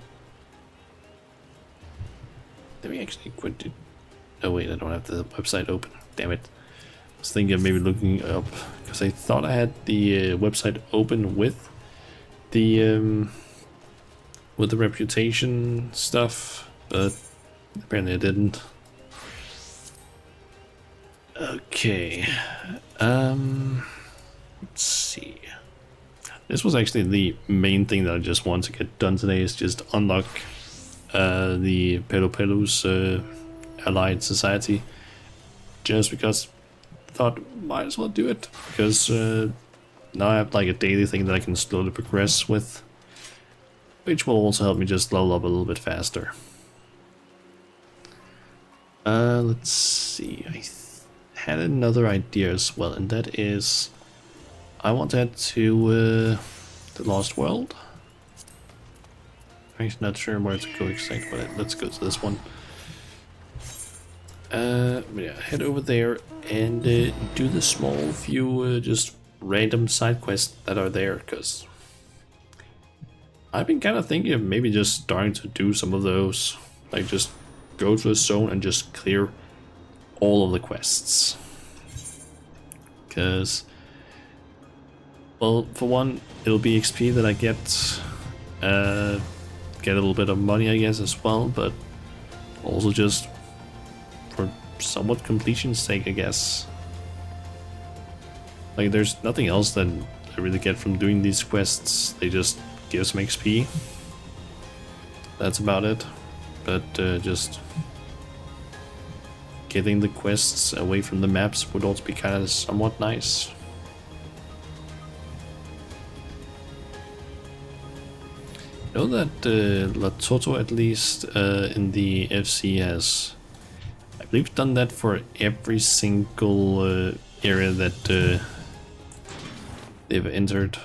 Speaker 1: we actually quit it. Oh wait, I don't have the website open. Damn it. I was thinking of maybe looking up, because I thought I had the website open with the reputation stuff, but apparently I didn't. Okay. Let's see. This was actually the main thing that I just want to get done today, is just unlock the Pelopelu's Allied Society. Just because I thought might as well do it, because now I have like a daily thing that I can slowly progress with, which will also help me just level up a little bit faster. Let's see, I had another idea as well, and that is I want to head to the Lost World. I'm not sure where to go exactly, but let's go to this one. Yeah, head over there and do the small few just random side quests that are there, because I've been kind of thinking of maybe just starting to do some of those, like just go to a zone and just clear all of the quests, because well, for one, it'll be XP that I get a little bit of money, I guess, as well, but also just for somewhat completion's sake, I guess. Like, there's nothing else that I really get from doing these quests. They just give some XP. That's about it. But just getting the quests away from the maps would also be kind of somewhat nice. I know that Latoto, at least in the FC, has, I believe, done that for every single area that they've entered.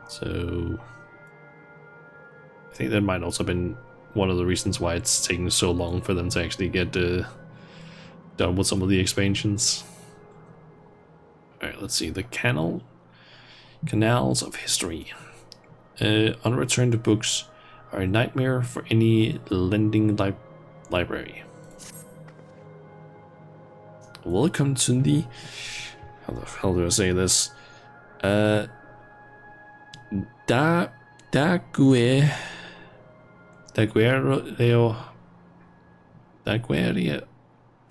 Speaker 1: So I think that might also have been one of the reasons why it's taking so long for them to actually get done with some of the expansions. Alright, let's see. The Canals of History. Unreturned books are a nightmare for any lending library. Welcome to the... how the hell do I say this? Daguerreo.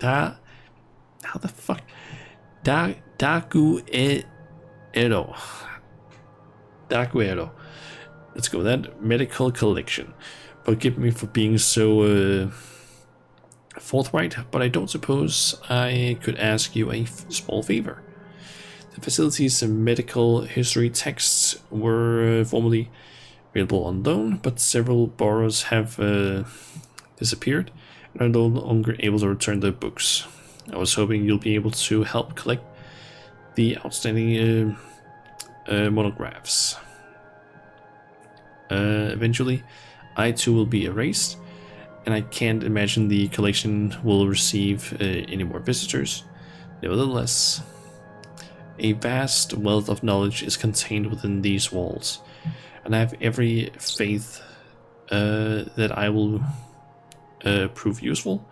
Speaker 1: How the fuck? Daguerreo. D'Aguero. Let's go with that. Medical collection. Forgive me for being so forthright, but I don't suppose I could ask you a small favor. The facility's medical history texts were formerly available on loan, but several borrowers have disappeared and are no longer able to return their books. I was hoping you'll be able to help collect the outstanding monographs. Eventually, I too will be erased, and I can't imagine the collection will receive any more visitors. Nevertheless, a vast wealth of knowledge is contained within these walls, and I have every faith that I will prove useful,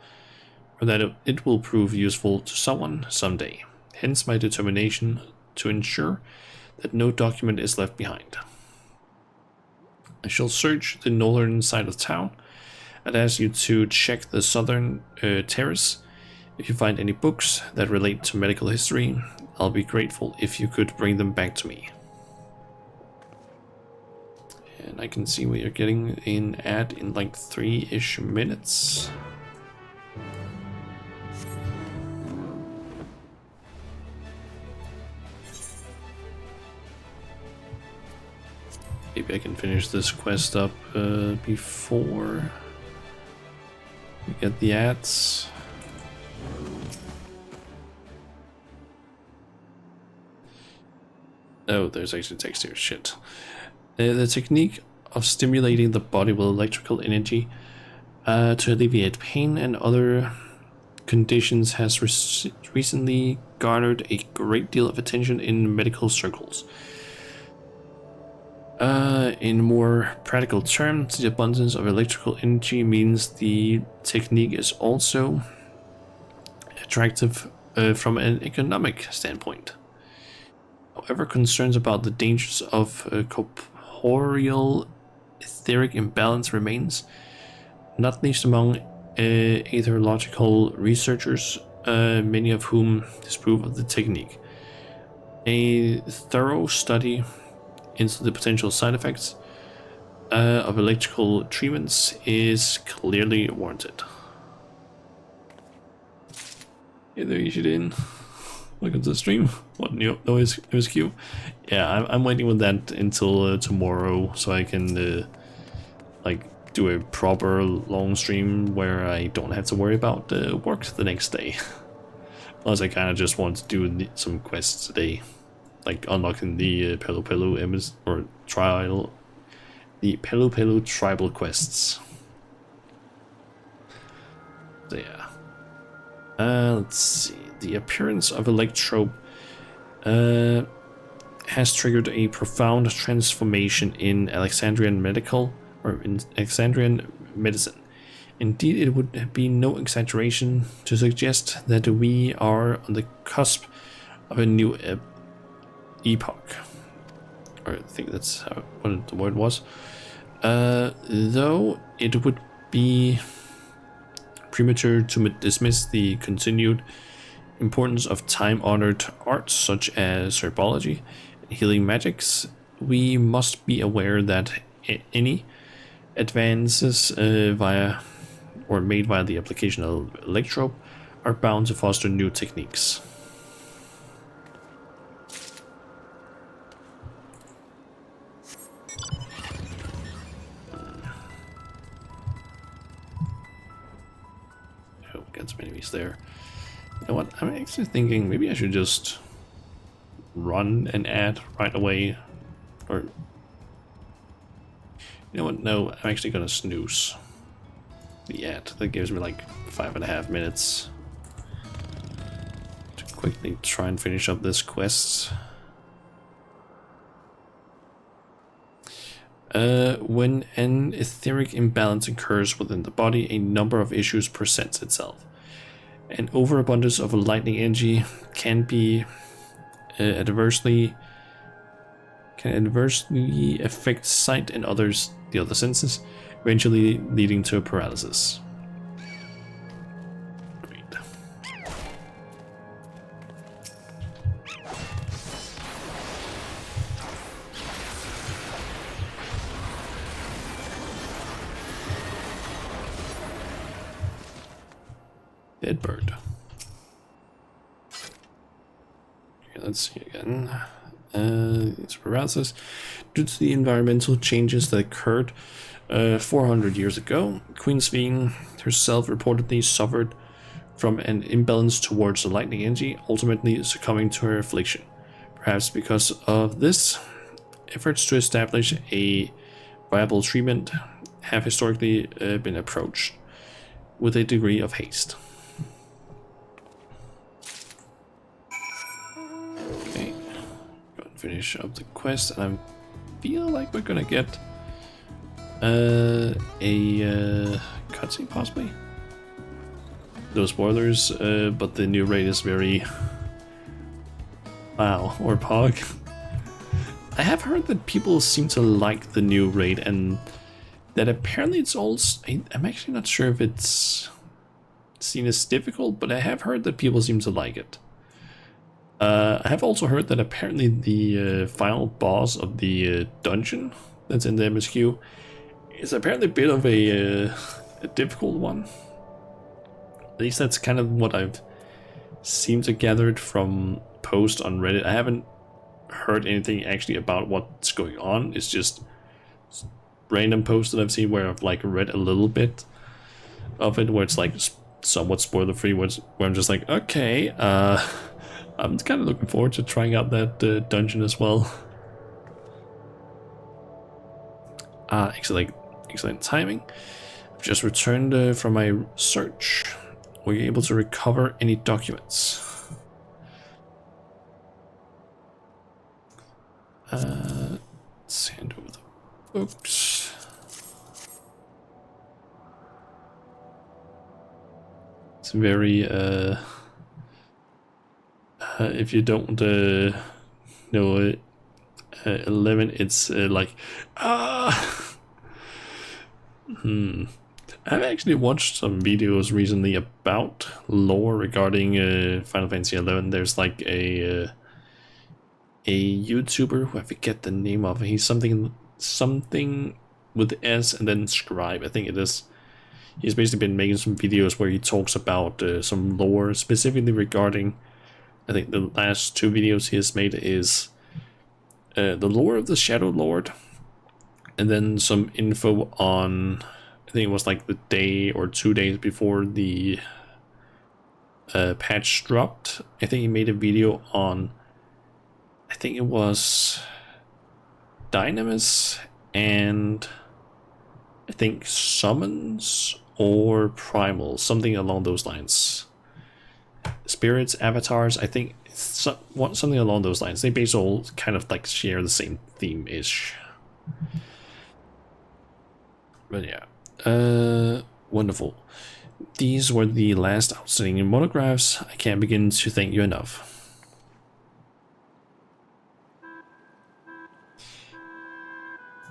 Speaker 1: or that it will prove useful to someone someday. Hence my determination to ensure that no document is left behind. I shall search the northern side of town and ask you to check the southern terrace. If you find any books that relate to medical history, I'll be grateful if you could bring them back to me. And I can see we are getting an ad in like 3-ish minutes. Maybe I can finish this quest up before we get the ads. Oh, there's actually text here. Shit. The technique of stimulating the body with electrical energy to alleviate pain and other conditions has recently garnered a great deal of attention in medical circles. In more practical terms, the abundance of electrical energy means the technique is also attractive from an economic standpoint. However, concerns about the dangers of corporeal etheric imbalance remains, not least among aetherological researchers, many of whom disapprove of the technique. A thorough study into the potential side effects of electrical treatments is clearly warranted. Hey there, you should in. Welcome to the stream. What new? No, it was Q. Yeah, I'm waiting with that until tomorrow, so I can like do a proper long stream where I don't have to worry about work the next day. Unless I kind of just want to do some quests today, like unlocking the Pelu or trial, the Pelu tribal quests. So yeah. Let's see. The appearance of Electrope has triggered a profound transformation in Alexandrian medicine. Indeed, it would be no exaggeration to suggest that we are on the cusp of a new epoch. Or I think that's what the word was. Though it would be premature to dismiss the continued importance of time-honored arts such as herbology and healing magics, we must be aware that any advances made via the application of Electrope are bound to foster new techniques. Oh, got some enemies there. You know what? I'm actually thinking maybe I should just run an ad right away, or you know what? No, I'm actually gonna snooze the ad. That gives me like 5.5 minutes to quickly try and finish up this quest. When an etheric imbalance occurs within the body, a number of issues presents itself. An overabundance of lightning energy can be adversely affect sight and the other senses, eventually leading to paralysis. Great. Dead bird. Okay, let's see again. It's paralysis. Due to the environmental changes that occurred 400 years ago, Queen Sveen herself reportedly suffered from an imbalance towards the lightning energy, ultimately succumbing to her affliction. Perhaps because of this, efforts to establish a viable treatment have historically been approached with a degree of haste. Okay, go and finish up the quest, and I feel like we're gonna get a cutscene possibly. No spoilers, but the new raid is very wow, or Pog. I have heard that people seem to like the new raid, and that apparently it's all. I'm actually not sure if it's seen as difficult, but I have heard that people seem to like it. I have also heard that apparently the final boss of the dungeon that's in the MSQ is apparently a bit of a difficult one. At least that's kind of what I've seemed to gathered from posts on Reddit. I haven't heard anything actually about what's going on. It's just random posts that I've seen where I've like read a little bit of it, where it's like somewhat spoiler free, where I'm just like, okay, I'm kind of looking forward to trying out that dungeon as well. Excellent timing. I've just returned from my search. Were you able to recover any documents? Let's hand over the books. It's very, if you don't know it, 11, it's like, I've actually watched some videos recently about lore regarding Final Fantasy XI. There's like a YouTuber who I forget the name of. He's something with S and then Scribe, I think it is. He's basically been making some videos where he talks about some lore specifically regarding. I think the last 2 videos he has made is the lore of the Shadow Lord, and then some info on. I think it was like the day or 2 days before the patch dropped. I think he made a video on, I think it was Dynamis and I think Summons or Primal, something along those lines. Spirits, avatars, I think something along those lines. They basically all kind of like share the same theme-ish. But yeah. Wonderful. These were the last outstanding monographs. I can't begin to thank you enough.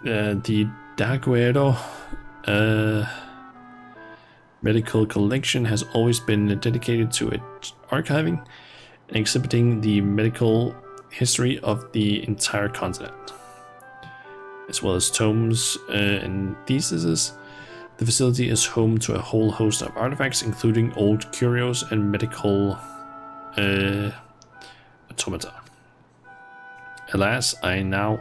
Speaker 1: The Daguerreado medical collection has always been dedicated to archiving and exhibiting the medical history of the entire continent, as well as tomes and theses. The facility is home to a whole host of artifacts, including old curios and medical automata. Alas, I'm now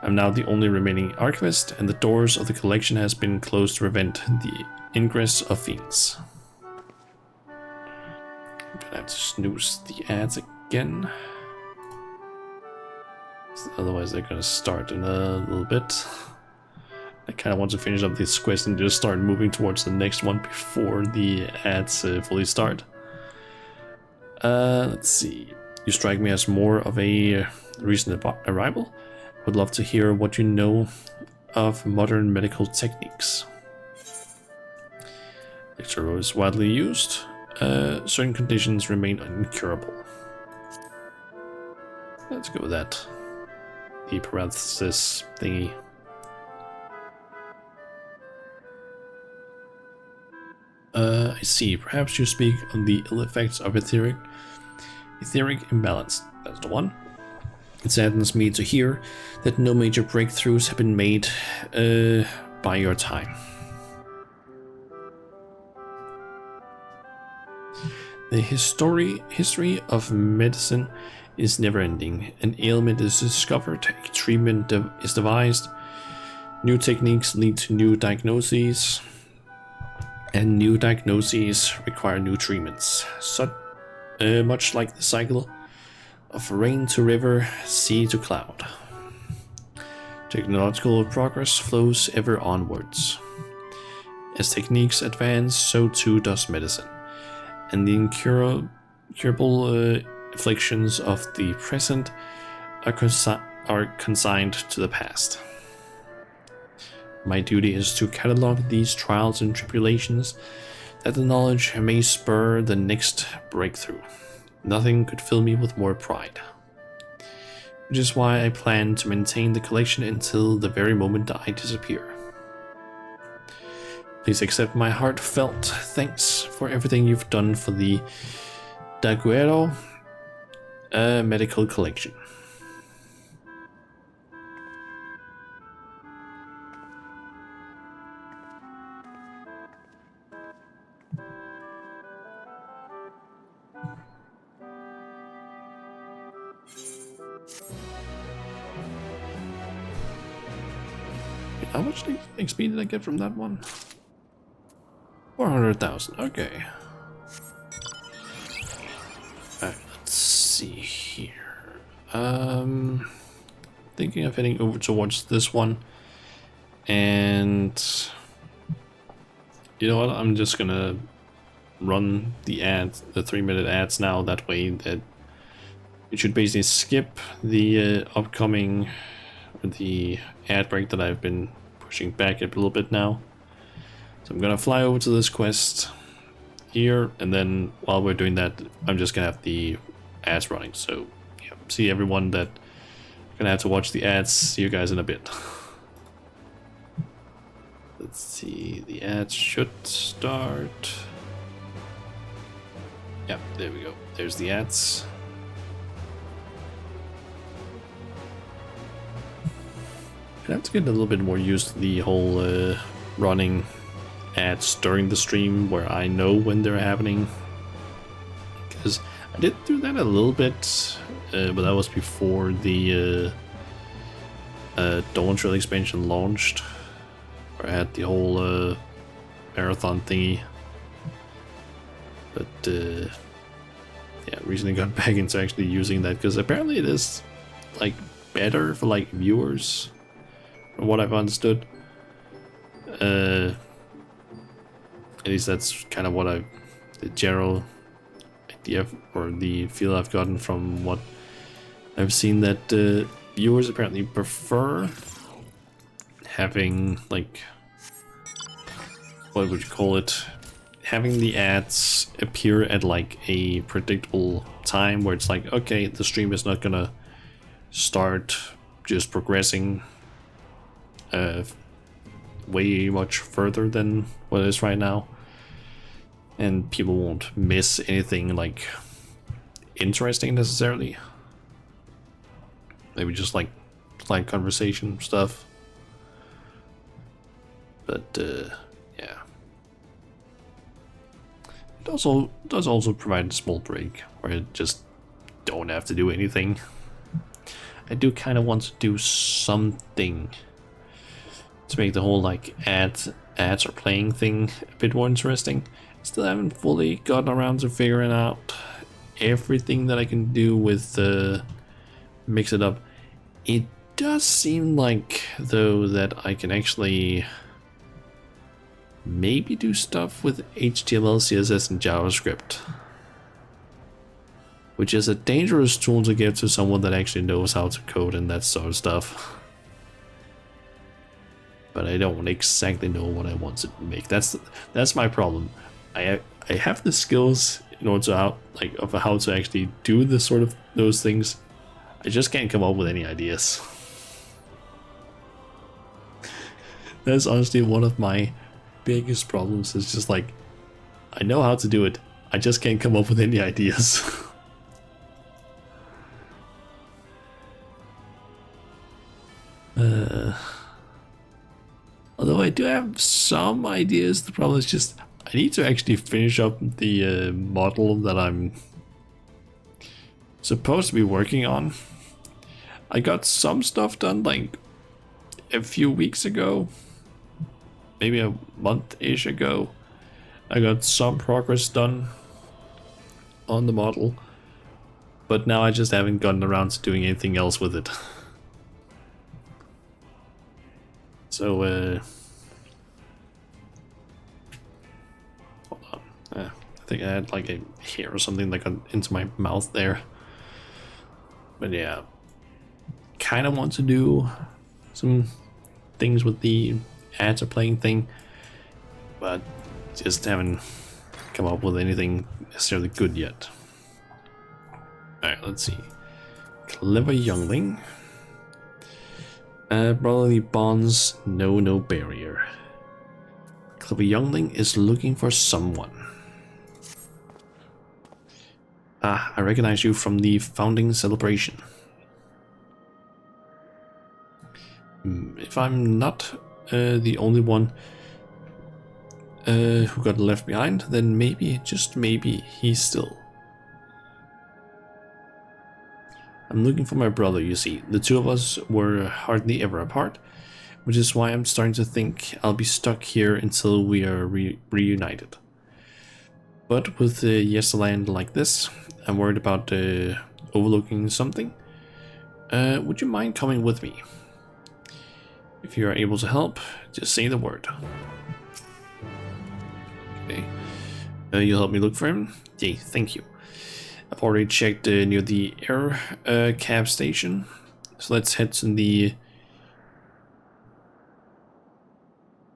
Speaker 1: the only remaining archivist, and the doors of the collection has been closed to prevent the ingress of fiends. I'm gonna have to snooze the ads again. Otherwise they're gonna start in a little bit. I kind of want to finish up this quest and just start moving towards the next one before the ads fully start. Let's see. You strike me as more of a recent arrival. Would love to hear what you know of modern medical techniques. Lecturo is widely used. Certain conditions remain incurable. Let's go with that. The parenthesis thingy. I see. Perhaps you speak on the ill effects of etheric imbalance. That's the one. It saddens me to hear that no major breakthroughs have been made by your time. The history of medicine is never ending. An ailment is discovered, a treatment is devised, new techniques lead to new diagnoses, and new diagnoses require new treatments. Much like the cycle of rain to river, sea to cloud. Technological progress flows ever onwards. As techniques advance, so too does medicine, and the incurable afflictions of the present are consigned to the past. My duty is to catalog these trials and tribulations, that the knowledge may spur the next breakthrough. Nothing could fill me with more pride. Which is why I plan to maintain the collection until the very moment I disappear. Please accept my heartfelt thanks for everything you've done for the Daguerreo medical collection. How much XP did I get from that one? 400,000, okay. Alright, let's see here. Thinking of heading over towards this one. And you know what, I'm just gonna run the ads, the 3-minute ads now, that way that you should basically skip the upcoming, the ad break that I've been pushing back a little bit now. So I'm gonna fly over to this quest here, and then while we're doing that, I'm just gonna have the ads running. So yeah, see everyone that gonna have to watch the ads. See you guys in a bit. Let's see, the ads should start. Yeah, there we go. There's the ads. I have to get a little bit more used to the whole running ads during the stream where I know when they're happening. Because I did do that a little bit, but that was before the Dawn Trail expansion launched, where I had the whole marathon thingy. But yeah, recently got back into actually using that, because apparently it is like better for like viewers, from what I've understood. At least that's kind of what the general idea or the feel I've gotten from what I've seen, that viewers apparently prefer having, like, what would you call it, having the ads appear at like a predictable time where it's like, okay, the stream is not gonna start just progressing way much further than what it is right now, and people won't miss anything like interesting necessarily. Maybe just like slight conversation stuff, but yeah, it does also provide a small break where I just don't have to do anything. I do kind of want to do something to make the whole like ads or playing thing a bit more interesting. Still haven't fully gotten around to figuring out everything that I can do with mix it up. It does seem like though that I can actually maybe do stuff with HTML, CSS, and JavaScript, which is a dangerous tool to give to someone that actually knows how to code and that sort of stuff. But I don't exactly know what I want to make. That's my problem. I have the skills in order to how to actually do this sort of those things. I just can't come up with any ideas. That's honestly one of my biggest problems. It's just like, I know how to do it, I just can't come up with any ideas. Although I do have some ideas, the problem is just I need to actually finish up the model that I'm supposed to be working on. I got some stuff done like a few weeks ago, maybe a month-ish ago. I got some progress done on the model, but now I just haven't gotten around to doing anything else with it. So, hold on. I think I had like a hair or something that got into my mouth there. But yeah, kind of want to do some things with the ads are playing thing, but just haven't come up with anything necessarily good yet. Alright, let's see. Clever youngling. Brotherly bonds know no barrier. Clever youngling is looking for someone. Ah, I recognize you from the founding celebration. If I'm not the only one who got left behind, then maybe, just maybe, he's still. I'm looking for my brother, you see. The two of us were hardly ever apart, which is why I'm starting to think I'll be stuck here until we are reunited. But with Yesterland like this, I'm worried about overlooking something. Would you mind coming with me? If you are able to help, just say the word. Okay. You'll help me look for him? Yay, thank you. I've already checked near the air cab station, so let's head to the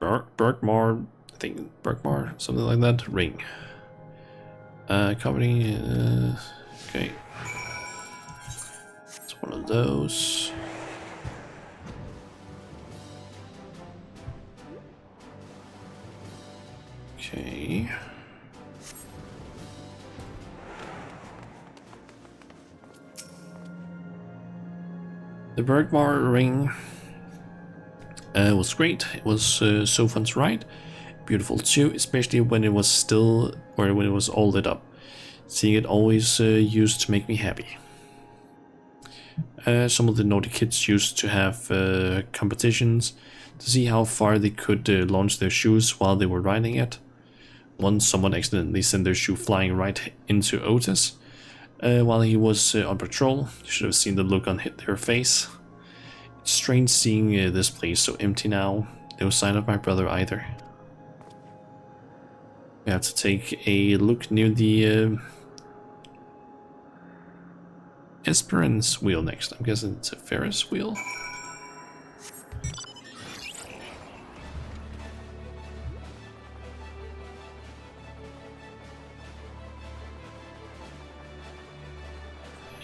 Speaker 1: Berkmar, I think Berkmar, something like that, ring. Company, okay. It's one of those. Okay. The Bergmar ring was great. It was so fun to ride. Beautiful too, especially when it was still, or when it was all lit up. Seeing it always used to make me happy. Some of the naughty kids used to have competitions to see how far they could launch their shoes while they were riding it. Once someone accidentally sent their shoe flying right into Otis. While he was on patrol. You should have seen the look on their face. It's strange seeing this place so empty now. No sign of my brother either. We have to take a look near the Esperance wheel next. I'm guessing it's a Ferris wheel.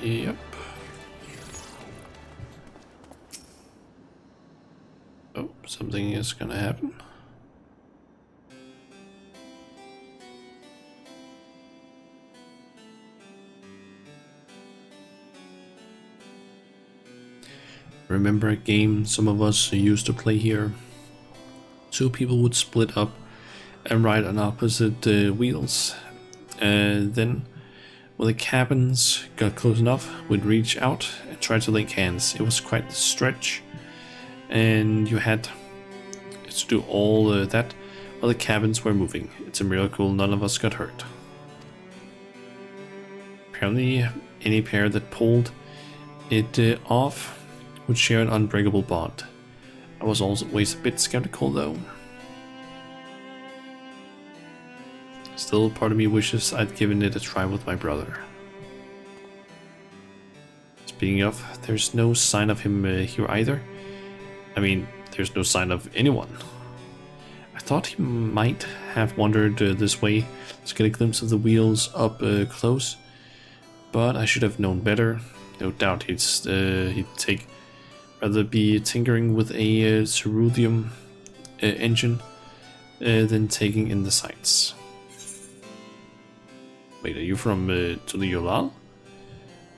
Speaker 1: Yep. Oh, something is gonna happen. Remember a game some of us used to play here? Two people would split up and ride on opposite wheels. Then when the cabins got close enough, we'd reach out and try to link hands. It was quite a stretch, and you had to do all that while the cabins were moving. It's a miracle none of us got hurt. Apparently, any pair that pulled it off would share an unbreakable bond. I was always a bit skeptical though. Still, part of me wishes I'd given it a try with my brother. Speaking of, there's no sign of him here either. I mean, there's no sign of anyone. I thought he might have wandered this way to get a glimpse of the wheels up close, but I should have known better. No doubt he'd rather be tinkering with a cerulean engine than taking in the sights. Wait, are you from to the Yolal?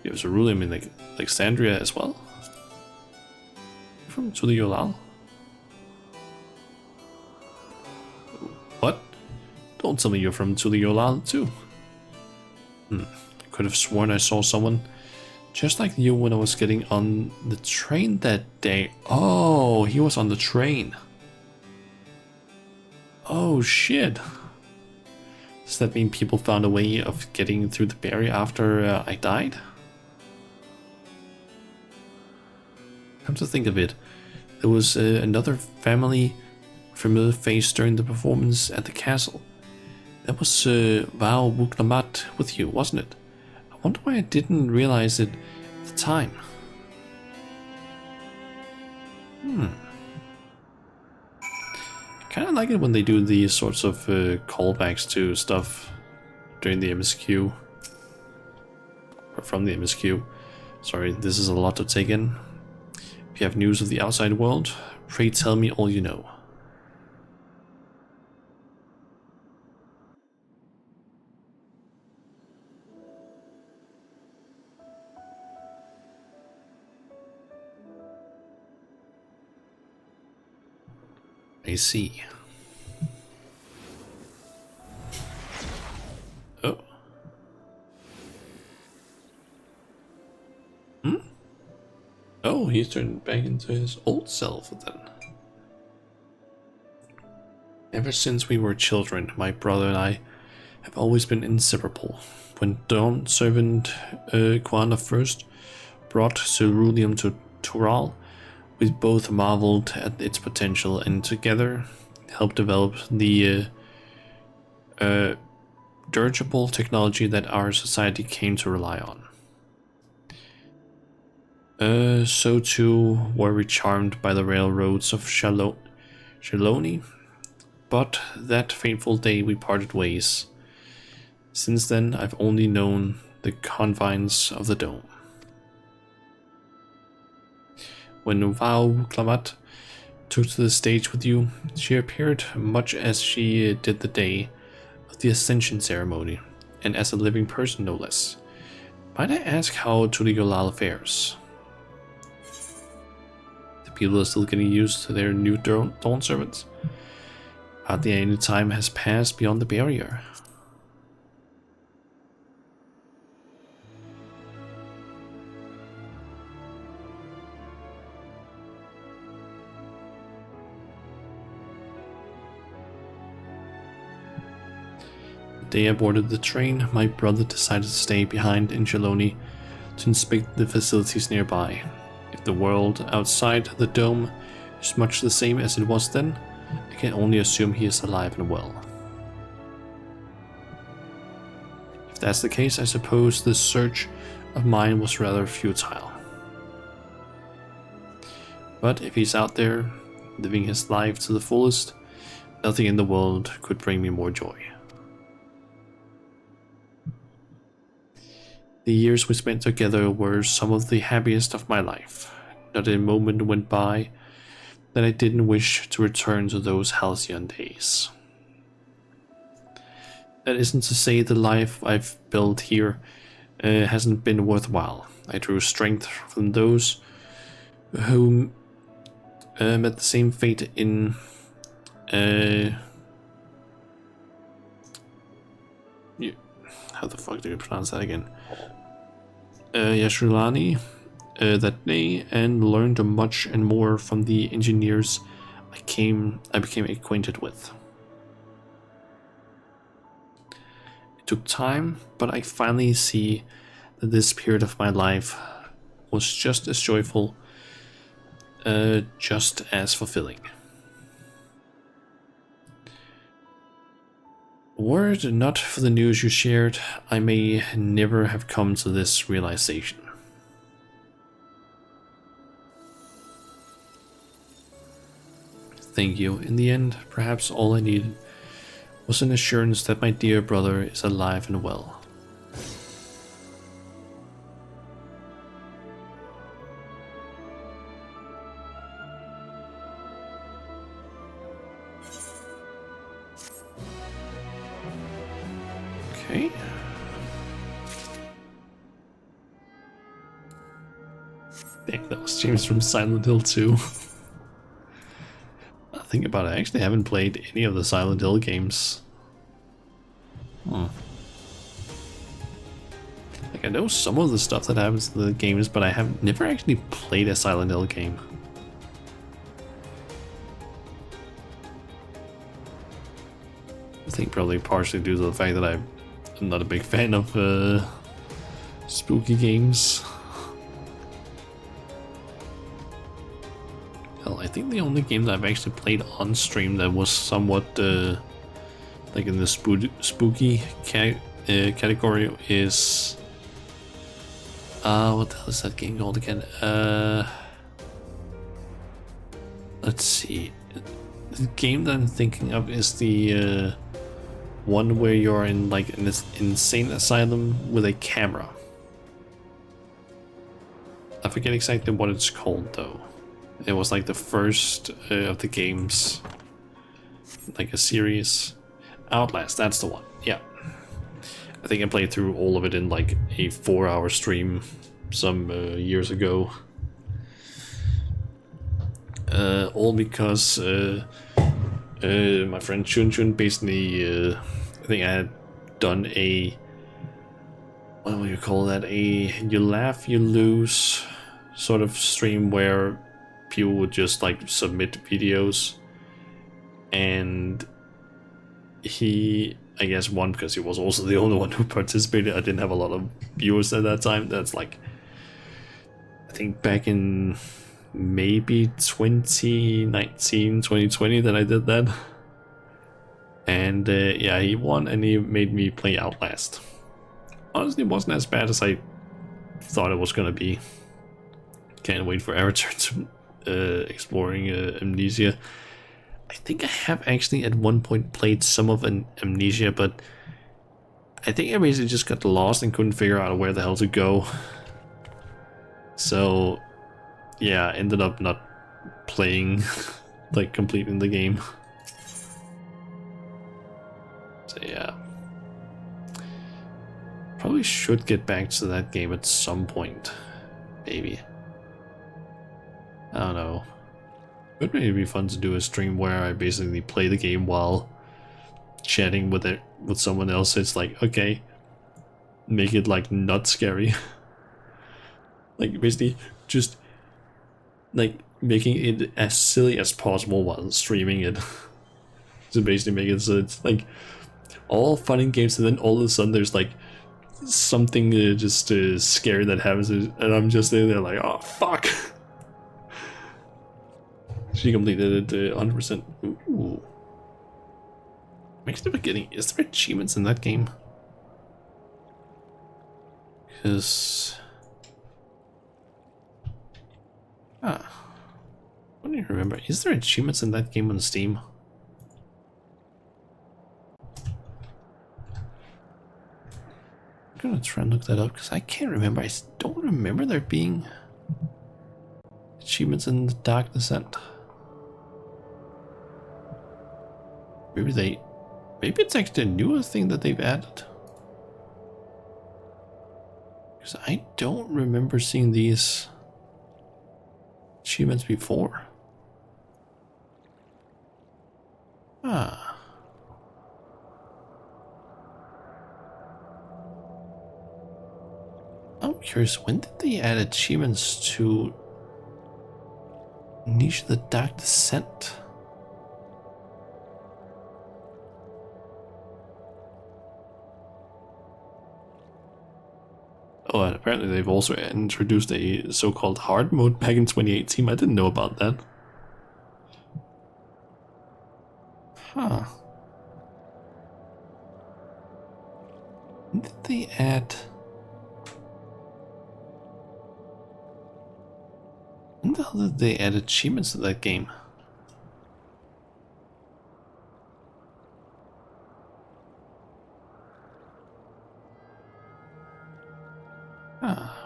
Speaker 1: You have cerulean in Alexandria as well? You're from to the Yolal? What? Don't tell me you're from Tuliolal too. Could have sworn I saw someone just like you when I was getting on the train that day. Oh, he was on the train. Oh shit. Does that mean people found a way of getting through the barrier after I died? Come to think of it, there was another familiar face during the performance at the castle. That was Val Wuklamat with you, wasn't it? I wonder why I didn't realize it at the time. I kind of like it when they do these sorts of callbacks to stuff during the MSQ. Or from the MSQ. Sorry, this is a lot to take in. If you have news of the outside world, pray tell me all you know. I see. Oh. Oh, he's turned back into his old self then. Ever since we were children, my brother and I have always been inseparable. When Dawn servant Kwana first brought ceruleum to Tural, we both marveled at its potential and together helped develop the dirigible technology that our society came to rely on. So too were we charmed by the railroads of Shaloni, but that fateful day we parted ways. Since then, I've only known the confines of the dome. When Val Klamat took to the stage with you, she appeared much as she did the day of the Ascension ceremony, and as a living person no less. Might I ask how Tuliolal fares? The people are still getting used to their new Dawn servants. Hardly any time has passed beyond the barrier. The day I boarded the train, my brother decided to stay behind in Shaloni to inspect the facilities nearby. If the world outside the dome is much the same as it was then, I can only assume he is alive and well. If that's the case, I suppose this search of mine was rather futile. But if he's out there, living his life to the fullest, nothing in the world could bring me more joy. The years we spent together were some of the happiest of my life. Not a moment went by that I didn't wish to return to those halcyon days. That isn't to say the life I've built here hasn't been worthwhile. I drew strength from those who met the same fate in how the fuck do you pronounce that again? Yashulani that day, and learned much and more from the engineers I became acquainted with. It took time, but I finally see that this period of my life was just as joyful, just as fulfilling. Were it not for the news you shared, I may never have come to this realization. Thank you. In the end, perhaps all I needed was an assurance that my dear brother is alive and well. Okay. Dang, that was James from Silent Hill 2. Think about it, I actually haven't played any of the Silent Hill games. Like, I know some of the stuff that happens in the games, but I have never actually played a Silent Hill game. I think probably partially due to the fact that I'm not a big fan of spooky games. Hell, I think the only game that I've actually played on stream that was somewhat like in the spooky category is what the hell is that game called again? Let's see. The game that I'm thinking of is the one where you're in like an insane asylum with a camera. I forget exactly what it's called though. It was like the first of the games, like a series. Outlast, that's the one. Yeah. I think I played through all of it in like a 4-hour stream some years ago. All because my friend Chun Chun basically, I think I had done a, what do you call that, a you laugh, you lose sort of stream where people would just like submit videos, and he, I guess, won because he was also the only one who participated. I didn't have a lot of viewers at that time. That's like, I think back in maybe 2019, 2020 that I did that. And yeah, he won and he made me play Outlast. Honestly, it wasn't as bad as I thought it was gonna be. Can't wait for our return to exploring Amnesia. I think I have actually at one point played some of an Amnesia, but I think I basically just got lost and couldn't figure out where the hell to go. So yeah, I ended up not playing, like completing the game. So yeah. Probably should get back to that game at some point. Maybe. I don't know. It would maybe be fun to do a stream where I basically play the game while chatting with someone else. It's like, okay, make it like not scary. Like basically just like making it as silly as possible while streaming it. To basically make it so it's like all fun and games, and then all of a sudden there's like something just scary that happens, and I'm just sitting there like, oh fuck. She completed it 100%. Ooh. Makes the beginning. Is there achievements in that game? Because I don't even remember. Is there achievements in that game on Steam? I'm gonna try and look that up because I can't remember. I don't remember there being achievements in the Dark Descent. Maybe it's actually a newer thing that they've added. Because I don't remember seeing these achievements before. Ah. I'm curious, when did they add achievements to Niche of the Dark Descent? Oh, and apparently they've also introduced a so-called hard mode back in 2018. I didn't know about that. Huh. When did they add... When the hell did they add achievements to that game? Ah.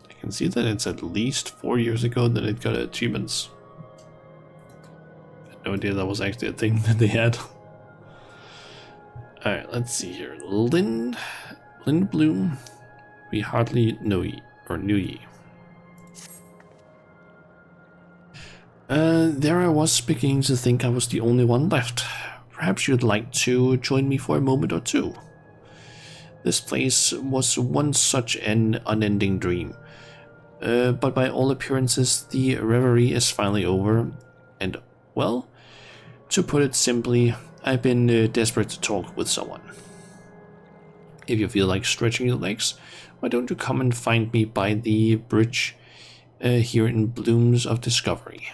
Speaker 1: I can see that it's at least 4 years ago that it got achievements. I had no idea that was actually a thing that they had. Alright, let's see here. Lindblom, we hardly know ye, or knew ye. There I was beginning to think I was the only one left. Perhaps you'd like to join me for a moment or two. This place was once such an unending dream. But by all appearances, the reverie is finally over, and, well, to put it simply, I've been desperate to talk with someone. If you feel like stretching your legs, why don't you come and find me by the bridge here in Blooms of Discovery?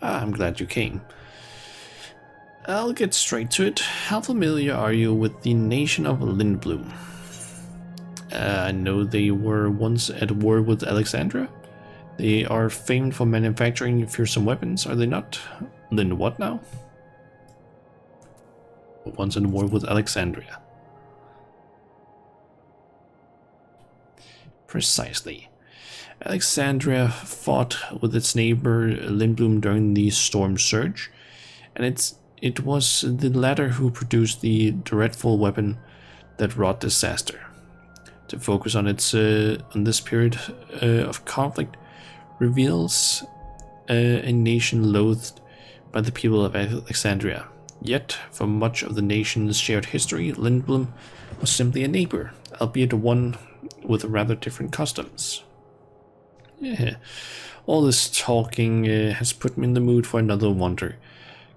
Speaker 1: I'm glad you came. I'll get straight to it. How familiar are you with the nation of Lindblom? I know they were once at war with Alexandria. They are famed for manufacturing fearsome weapons, are they not? Then what now? Once in war with Alexandria. Precisely. Alexandria fought with its neighbor Lindblom during the Storm Surge, and it was the latter who produced the dreadful weapon that wrought disaster. To focus on this period of conflict reveals a nation loathed by the people of Alexandria. Yet, for much of the nation's shared history, Lindblom was simply a neighbor, albeit one with rather different customs. Yeah, all this talking has put me in the mood for another wonder.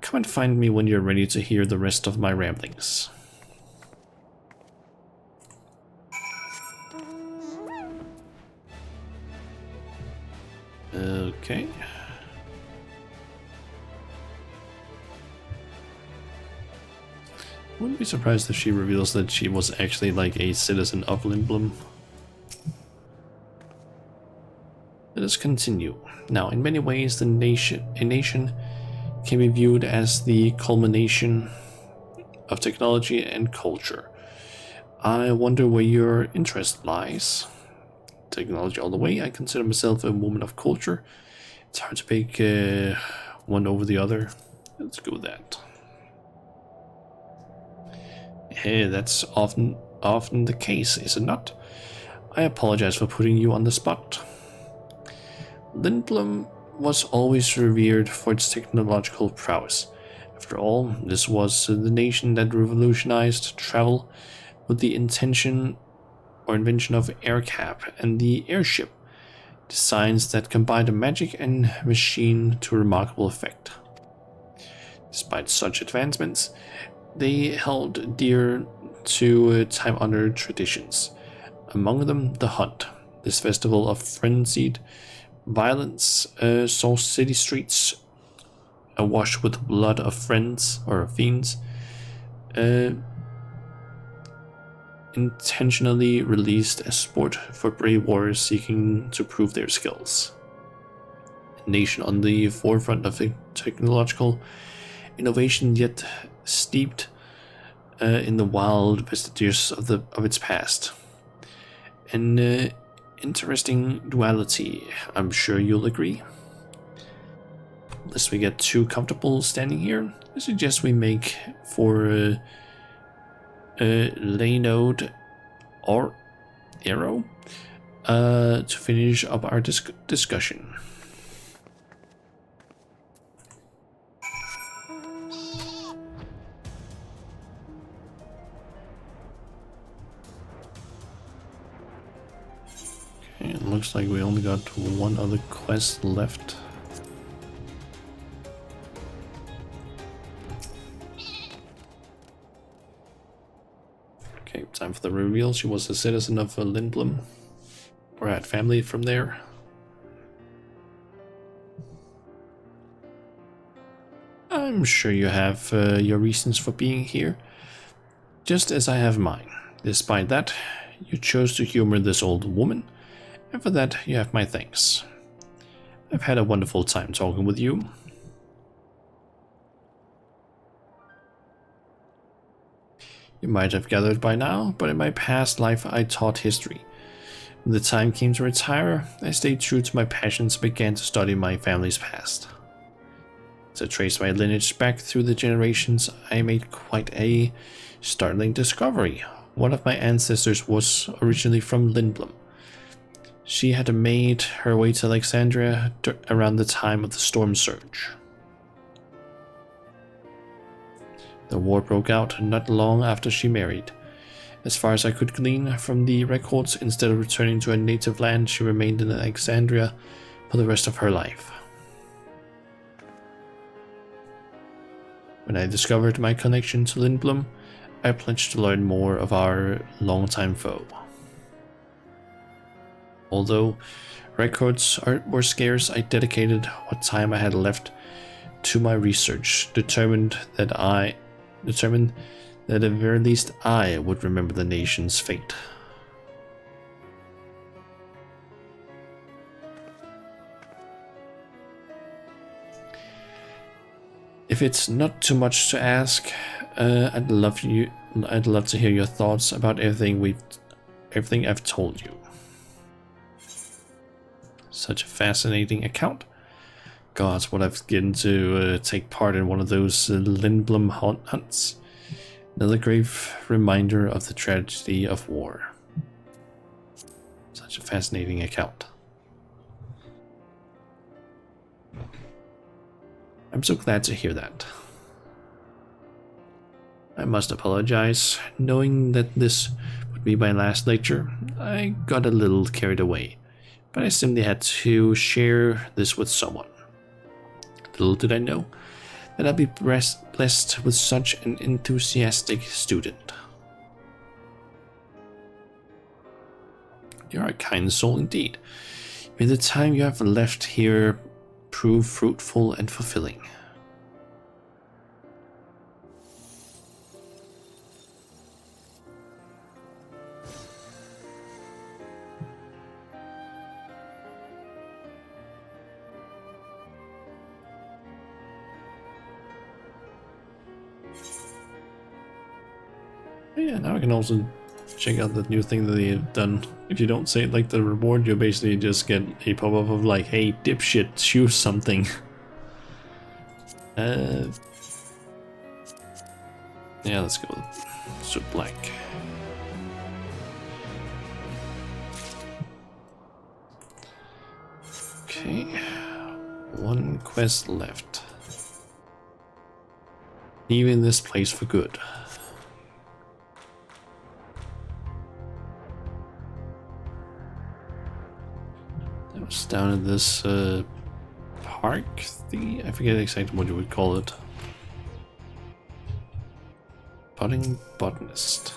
Speaker 1: Come and find me when you're ready to hear the rest of my ramblings. Okay. Wouldn't be surprised if she reveals that she was actually like a citizen of Lindblom. Let us continue. Now, in many ways, a nation can be viewed as the culmination of technology and culture. I wonder where your interest lies. Technology all the way. I consider myself a woman of culture. It's hard to pick one over the other. Let's go with that. Hey, that's often the case, is it not? I apologize for putting you on the spot. Lindblom was always revered for its technological prowess. After all, this was the nation that revolutionized travel with the invention of aircap and the airship, designs that combined magic and machine to remarkable effect. Despite such advancements, they held dear to time-honored traditions, among them the hunt. This festival of frenzied violence saw city streets awash with blood of friends or fiends, intentionally released as sport for brave warriors seeking to prove their skills. A nation on the forefront of technological innovation, yet steeped in the wild vestiges of its past. An interesting duality, I'm sure you'll agree. Lest we get too comfortable standing here, I suggest we make for Laynode or Arrow to finish up our discussion. Okay, it looks like we only got one other quest left. Okay, time for the reveal. She was a citizen of Lindblom, or had family from there. I'm sure you have your reasons for being here, just as I have mine. Despite that, you chose to humor this old woman, and for that you have my thanks. I've had a wonderful time talking with you. You might have gathered by now, but in my past life I taught history. When the time came to retire, I stayed true to my passions and began to study my family's past. To trace my lineage back through the generations, I made quite a startling discovery. One of my ancestors was originally from Lindblom. She had made her way to Alexandria around the time of the Storm Surge. The war broke out not long after she married. As far as I could glean from the records, instead of returning to her native land, she remained in Alexandria for the rest of her life. When I discovered my connection to Lindblom, I pledged to learn more of our longtime foe. Although records were scarce, I dedicated what time I had left to my research, determined that at the very least I would remember the nation's fate. If it's not too much to ask, I'd love to hear your thoughts about everything I've told you. Such a fascinating account. Gods, what I've getting to take part in one of those Lindblom hunts. Another grave reminder of the tragedy of war. Such a fascinating account. I'm so glad to hear that. I must apologize. Knowing that this would be my last lecture, I got a little carried away, but I simply had to share this with someone. Little did I know that I'd be blessed with such an enthusiastic student. You're a kind soul indeed. May the time you have left here prove fruitful and fulfilling. Yeah, now I can also check out the new thing that they've done. If you don't say like the reward, you basically just get a pop-up of like, hey dipshit, choose something. Yeah, let's go with black. Okay, one quest left. Leaving this place for good. Down in this park thingy? I forget exactly what you would call it. Budding botanist.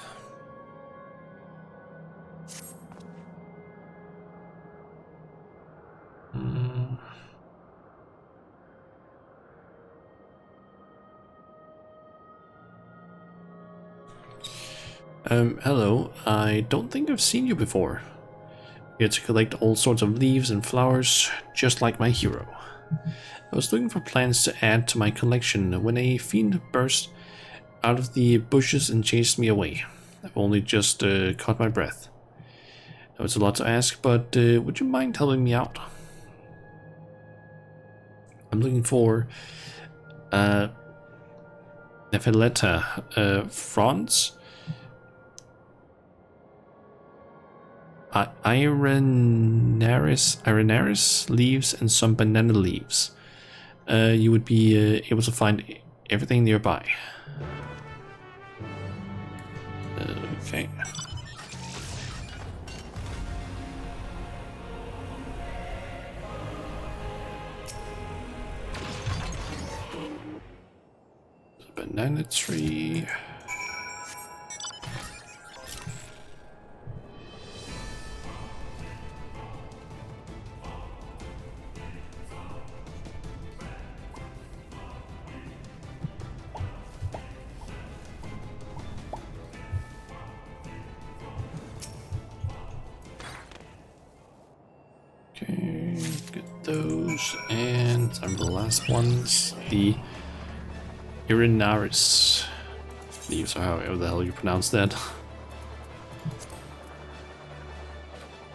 Speaker 1: Hello. I don't think I've seen you before. Here to collect all sorts of leaves and flowers, just like my hero. I was looking for plants to add to my collection when a fiend burst out of the bushes and chased me away. I've only just caught my breath. Now it's a lot to ask, but would you mind helping me out? I'm looking for Nephiletta, fronds, Irenaris leaves, and some banana leaves. You would be able to find everything nearby. Okay. Banana tree. Okay, get those, and the last ones, the Irenaris. leaves, or however the hell you pronounce that.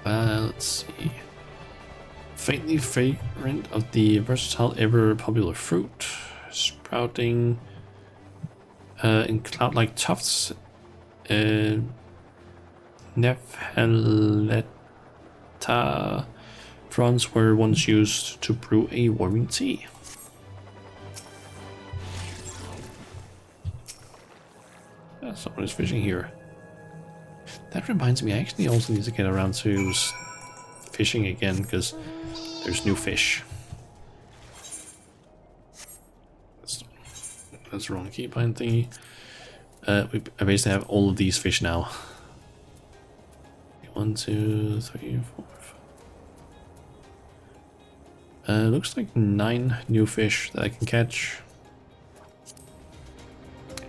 Speaker 1: Let's see. Faintly fragrant of the versatile, ever popular fruit, sprouting in cloud-like tufts. Nephaleta fronds were once used to brew a warming tea. Someone is fishing here. That reminds me, I actually also need to get around to fishing again, because there's new fish. That's the wrong keybind thingy. I basically have all of these fish now. 1, 2, 3, 4, 5. Looks like 9 new fish that I can catch.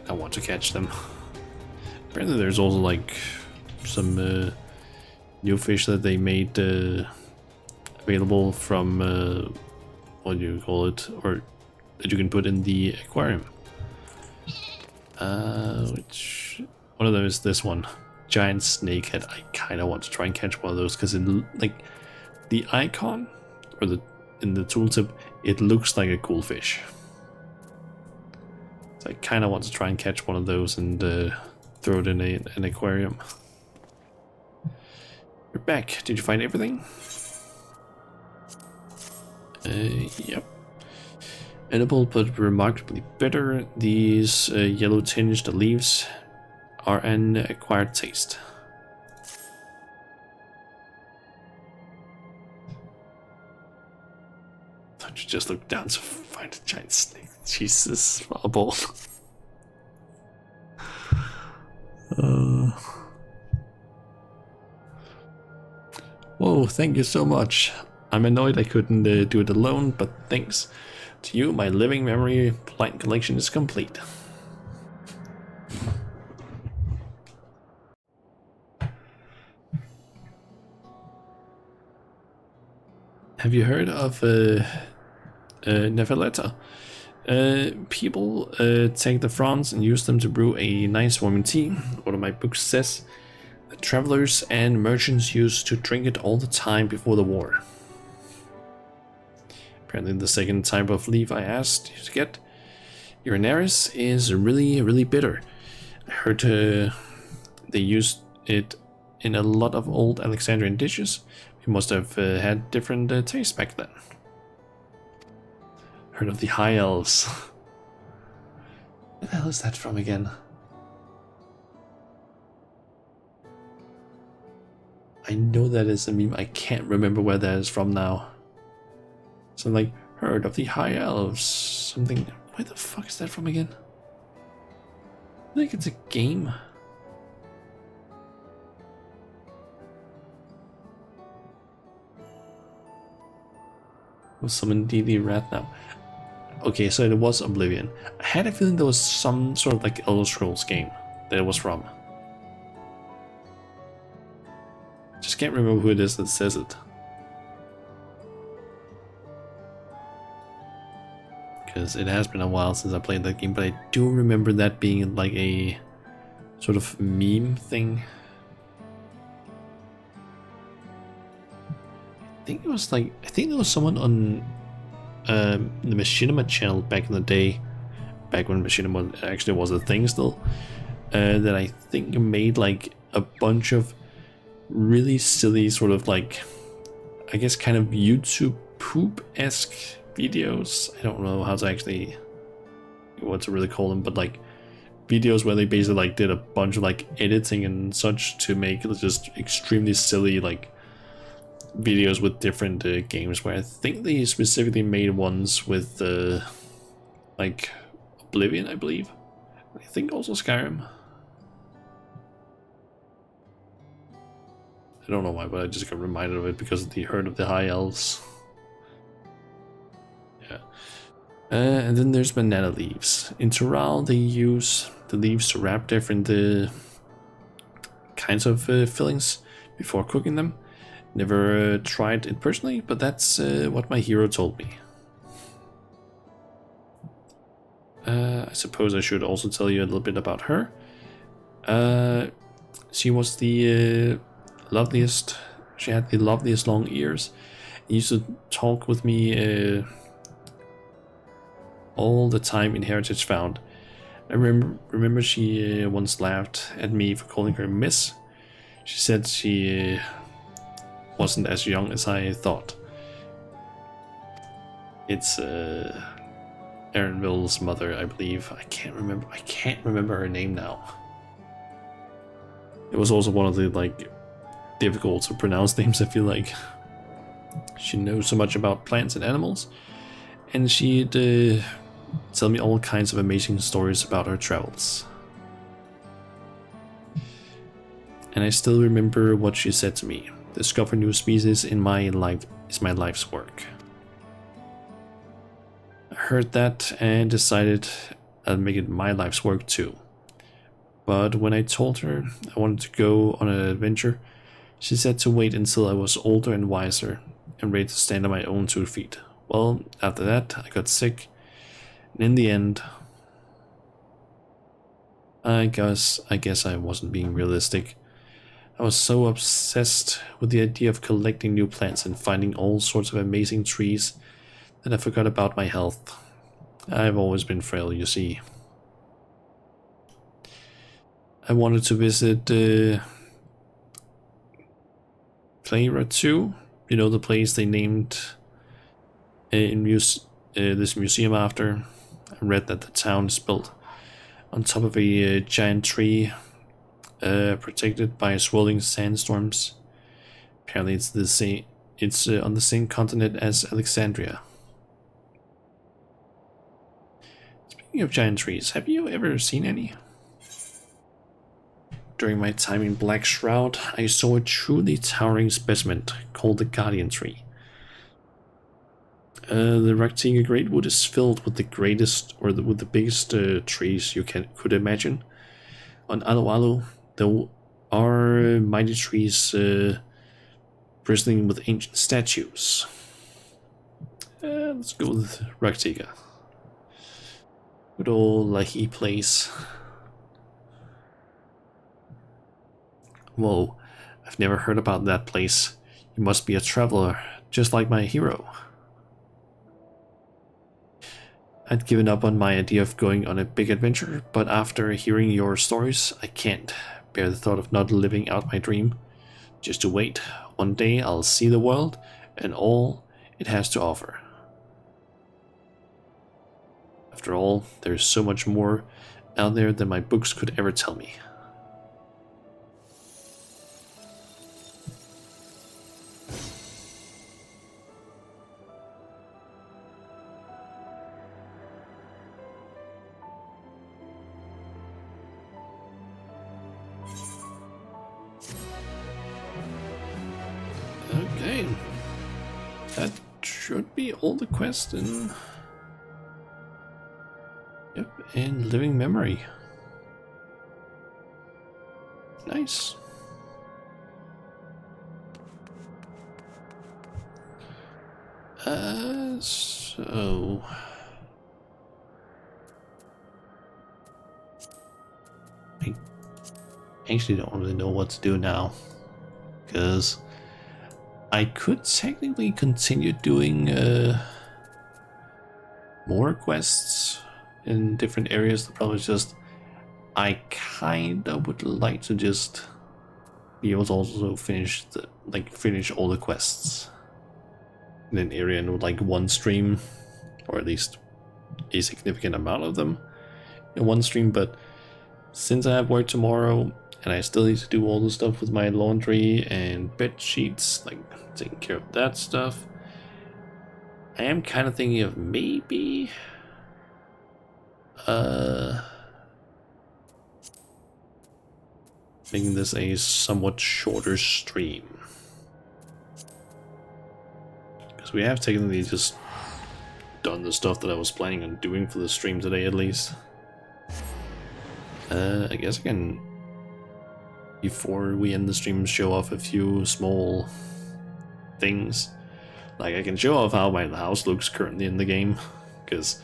Speaker 1: I want to catch them. Apparently there's also like some new fish that they made available from what do you call it, or that you can put in the aquarium. Which one of them is this one? Giant snakehead. I kind of want to try and catch one of those because it like the icon or the in the tooltip, it looks like a cool fish. So I kind of want to try and catch one of those and throw it in an aquarium. You're back. Did you find everything? Yep. Edible but remarkably bitter, these yellow tinged leaves are an acquired taste. Thought you just looked down to find a giant snake. Jesus, a ball. Whoa, thank you so much. I'm annoyed I couldn't do it alone, but thanks to you, my living memory plant collection is complete. Have you heard of Nephaleta? People take the fronds and use them to brew a nice warming tea. One of my books says that travelers and merchants used to drink it all the time before the war. Apparently the second type of leaf I asked you to get, Urinaris, is really, really bitter. I heard they used it in a lot of old Alexandrian dishes. We must have had different tastes back then. Heard of the High Elves. Where the hell is that from again? I know that is a meme. I can't remember where that is from now. So like, heard of the High Elves. Something. Where the fuck is that from again? I think it's a game. We'll summon DD Rat now. Okay, so it was Oblivion. I had a feeling there was some sort of like Elder Scrolls game that it was from. Just can't remember who it is that says it. Because it has been a while since I played that game, but I do remember that being like a sort of meme thing. I think there was someone on the Machinima channel back in the day, back when Machinima actually was a thing still, that I think made like a bunch of really silly sort of like, I guess kind of YouTube poop-esque videos. I don't know how to actually, what to really call them, but like videos where they basically like did a bunch of like editing and such to make just extremely silly like videos with different games, where I think they specifically made ones with like Oblivion, I believe. I think also Skyrim. I don't know why, but I just got reminded of it because of the Herd of the High Elves. Yeah. And then there's banana leaves. In Tural, they use the leaves to wrap different kinds of fillings before cooking them. Never tried it personally, but that's what my hero told me. I suppose I should also tell you a little bit about her. She was the loveliest. She had the loveliest long ears. Used to talk with me all the time in Heritage Found. I remember she once laughed at me for calling her Miss. She said she wasn't as young as I thought. It's Aaronville's mother, I believe. I can't remember her name now. It was also one of the like difficult to pronounce names, I feel like. She knows so much about plants and animals, and she'd tell me all kinds of amazing stories about her travels. And I still remember what she said to me. Discover new species in my life is my life's work. I heard that and decided I'd make it my life's work too. But when I told her I wanted to go on an adventure, she said to wait until I was older and wiser and ready to stand on my own 2 feet. Well, after that, I got sick, and in the end, I guess I wasn't being realistic. I was so obsessed with the idea of collecting new plants and finding all sorts of amazing trees that I forgot about my health. I've always been frail, you see. I wanted to visit Clara too. You know, the place they named this museum after. I read that the town is built on top of a giant tree, protected by swirling sandstorms. Apparently, it's the same. It's on the same continent as Alexandria. Speaking of giant trees, have you ever seen any? During my time in Black Shroud, I saw a truly towering specimen called the Guardian Tree. The Raktiga Greatwood is filled with the greatest, or with the biggest trees you could imagine. On Alu Alu, there are mighty trees bristling with ancient statues. Let's go with Raktiga. Good old Lahi place. Whoa, I've never heard about that place. You must be a traveler, just like my hero. I'd given up on my idea of going on a big adventure, but after hearing your stories, I can't bear the thought of not living out my dream. Just to wait. One day I'll see the world and all it has to offer. After all, there's so much more out there than my books could ever tell me. Okay, that should be all the quests in... Yep, and Living Memory. Nice. So... I actually don't really know what to do now, because I could technically continue doing more quests in different areas. The problem is just I kinda would like to just be able to also finish all the quests in an area in like one stream, or at least a significant amount of them in one stream. But since I have work tomorrow and I still need to do all the stuff with my laundry and bed sheets, like taking care of that stuff, I am kind of thinking of maybe making this a somewhat shorter stream, because we have technically just done the stuff that I was planning on doing for the stream today, at least. I guess I can, before we end the stream, show off a few small things. Like I can show off how my house looks currently in the game, because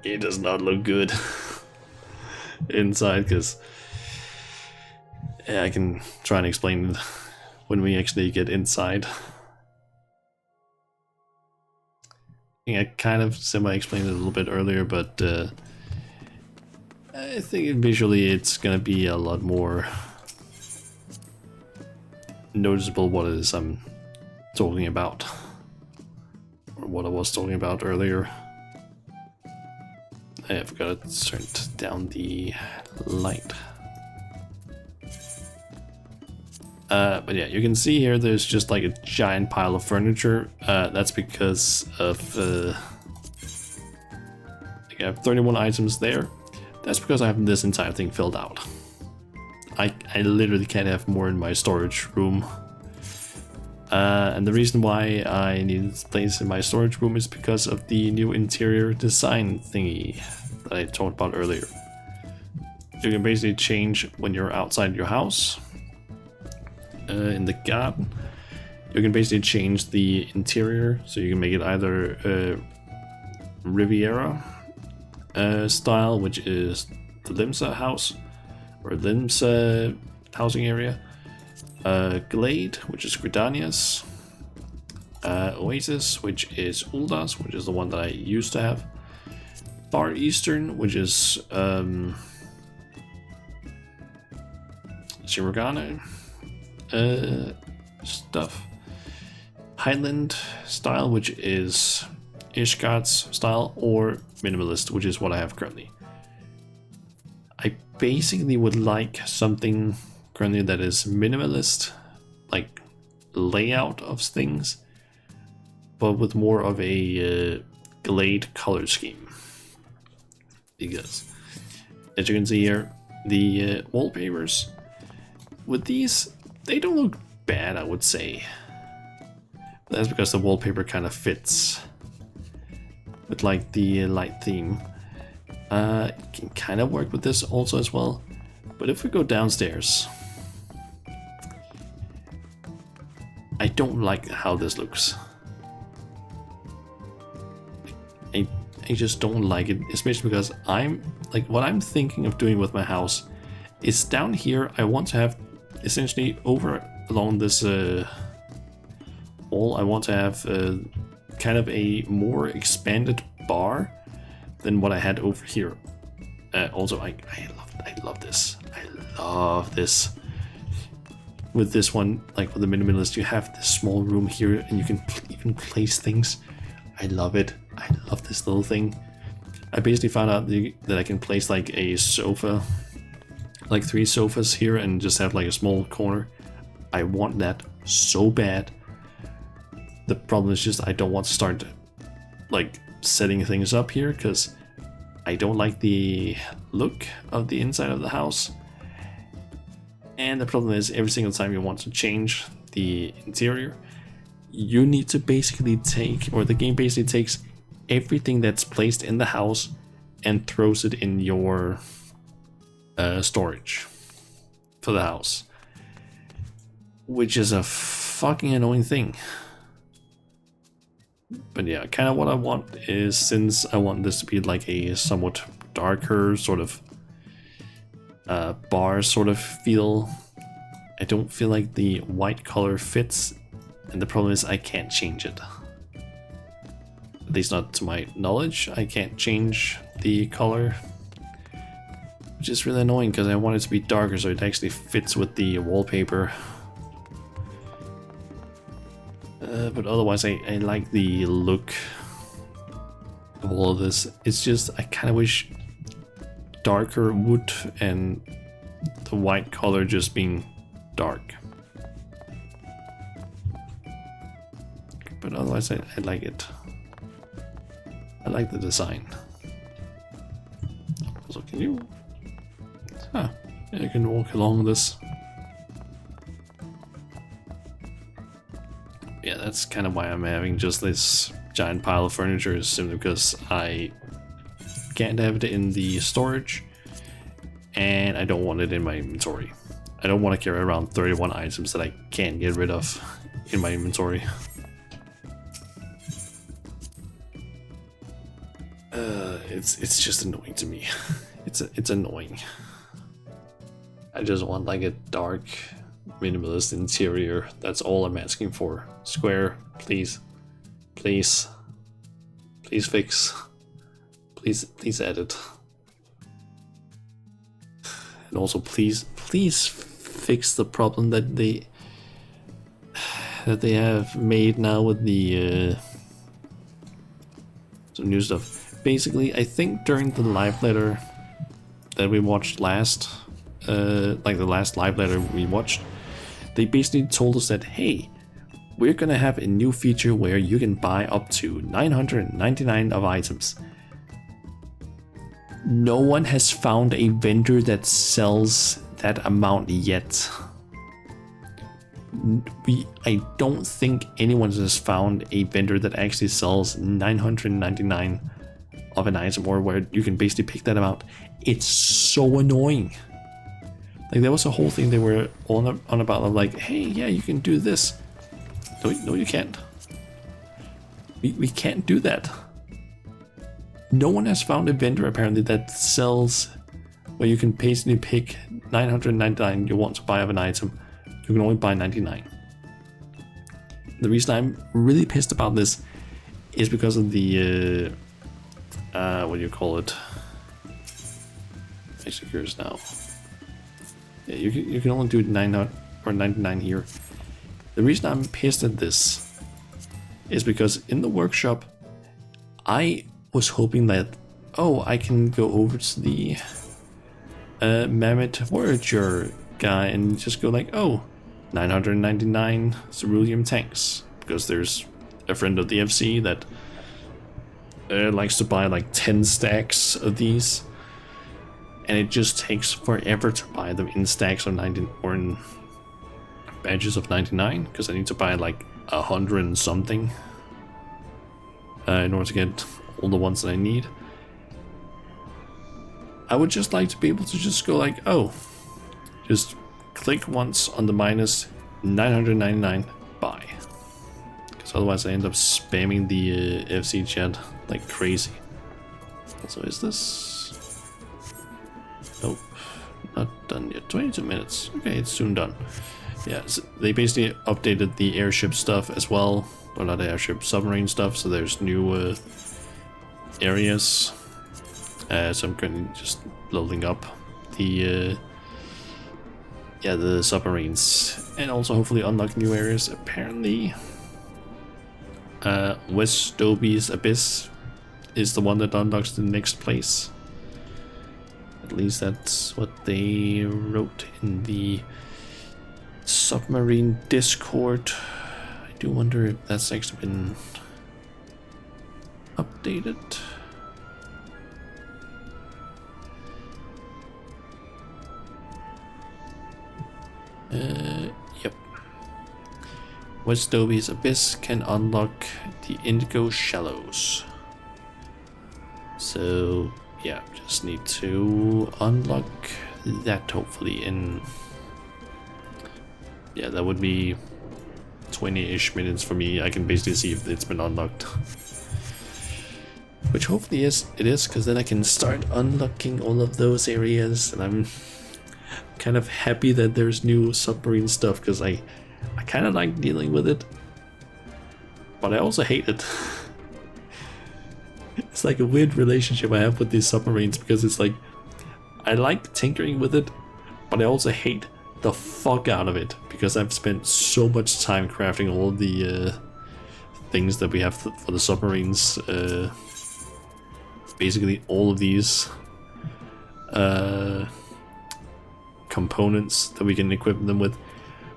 Speaker 1: it does not look good inside, because Yeah, I can try and explain when we actually get inside. I kind of semi-explained it a little bit earlier, but I think visually it's gonna be a lot more noticeable what it is I'm talking about, or what I was talking about earlier. I forgot to turn down the light. But yeah, you can see here there's just like a giant pile of furniture. That's because of I have 31 items there. That's because I have this entire thing filled out. I literally can't have more in my storage room. And the reason why I needed space in my storage room is because of the new interior design thingy that I talked about earlier. You can basically change when you're outside your house. In the garden, you can basically change the interior, so you can make it either Riviera style, which is the Limsa house, or Limsa housing area, Glade, which is Gridania's, Oasis, which is Ulda's, which is the one that I used to have, Far Eastern, which is Shirogane stuff, Highland style, which is Ishgard's style, or minimalist, which is what I have currently. I basically would like something currently that is minimalist, like layout of things, but with more of a Glade color scheme. Because as you can see here, the wallpapers with these, they don't look bad, I would say. That's because the wallpaper kind of fits with like the light theme. Can kind of work with this also as well. But if we go downstairs, I don't like how this looks. I just don't like it, especially because I'm like, what I'm thinking of doing with my house is down here. I want to have essentially over along this wall, I want to have kind of a more expanded bar than what I had over here. Also, I love this. I love this. With this one, like with the minimalist, you have this small room here, and you can even place things. I love it. I love this little thing. I basically found out that I can place like a sofa, like 3 sofas here, and just have like a small corner. I want that so bad. The problem is just I don't want to start like setting things up here, because I don't like the look of the inside of the house. And the problem is, every single time you want to change the interior, you need to basically take, or the game basically takes everything that's placed in the house and throws it in your storage for the house, which is a fucking annoying thing. But yeah, kind of what I want is, since I want this to be like a somewhat darker sort of bar sort of feel, I don't feel like the white color fits, and the problem is I can't change it. At least not to my knowledge, I can't change the color, which is really annoying because I want it to be darker so it actually fits with the wallpaper. But otherwise I like the look of all of this. It's just I kind of wish darker wood and the white color just being dark. But otherwise I like it. I like the design. So can you... Huh, yeah, you can walk along this. Yeah, that's kind of why I'm having just this giant pile of furniture, is simply because I can't have it in the storage, and I don't want it in my inventory. I don't want to carry around 31 items that I can't get rid of in my inventory. It's just annoying to me. It's annoying. I just want like a dark, minimalist interior. That's all I'm asking for. Square, please. Please. Please fix. Please edit. And also please fix the problem that they have made now with the some new stuff. Basically, I think during the live letter that we watched last, like the last live letter we watched, they basically told us that, hey, we're gonna have a new feature where you can buy up to 999 of items. No one has found a vendor that sells that amount yet. I don't think anyone has found a vendor that actually sells 999 of an item, or where you can basically pick that amount. It's so annoying. Like, there was a whole thing they were on about, like, hey, yeah, you can do this. No, you can't. We can't do that. No one has found a vendor apparently that sells where you can basically pick 999 you want to buy of an item. You can only buy 99. The reason I'm really pissed about this is because of the what do you call it? Actually, here's now. Yeah, you can only do 9 or 99 here. The reason I'm pissed at this is because in the workshop, I was hoping that, oh, I can go over to the Mammoth Voyager guy and just go like, oh, 999 cerulean tanks, because there's a friend of the FC that likes to buy like 10 stacks of these, and it just takes forever to buy them in stacks of 90 or in badges of 99, because I need to buy like 100 and something in order to get all the ones that I need. I would just like to be able to just go like, oh, just click once on the minus 999 buy, because otherwise I end up spamming the FC chat like crazy. So is this? Nope, not done yet. 22 minutes. Okay, it's soon done. Yeah, so they basically updated the airship stuff as well, or not airship, submarine stuff. So there's new areas. So I'm currently just loading up the the submarines, and also hopefully unlock new areas. Apparently, West Dobie's Abyss is the one that unlocks the next place. At least that's what they wrote in the submarine Discord. I do wonder if that's actually been updated. Yep. West Dobie's Abyss can unlock the Indigo Shallows. So yeah, just need to unlock that hopefully in, yeah, that would be 20-ish minutes for me. I can basically see if it's been unlocked. Which hopefully it is, because then I can start unlocking all of those areas, and I'm kind of happy that there's new submarine stuff, because I kind of like dealing with it, but I also hate it. It's like a weird relationship I have with these submarines, because it's like I like tinkering with it, but I also hate the fuck out of it, because I've spent so much time crafting all the things that we have for the submarines. Basically all of these components that we can equip them with.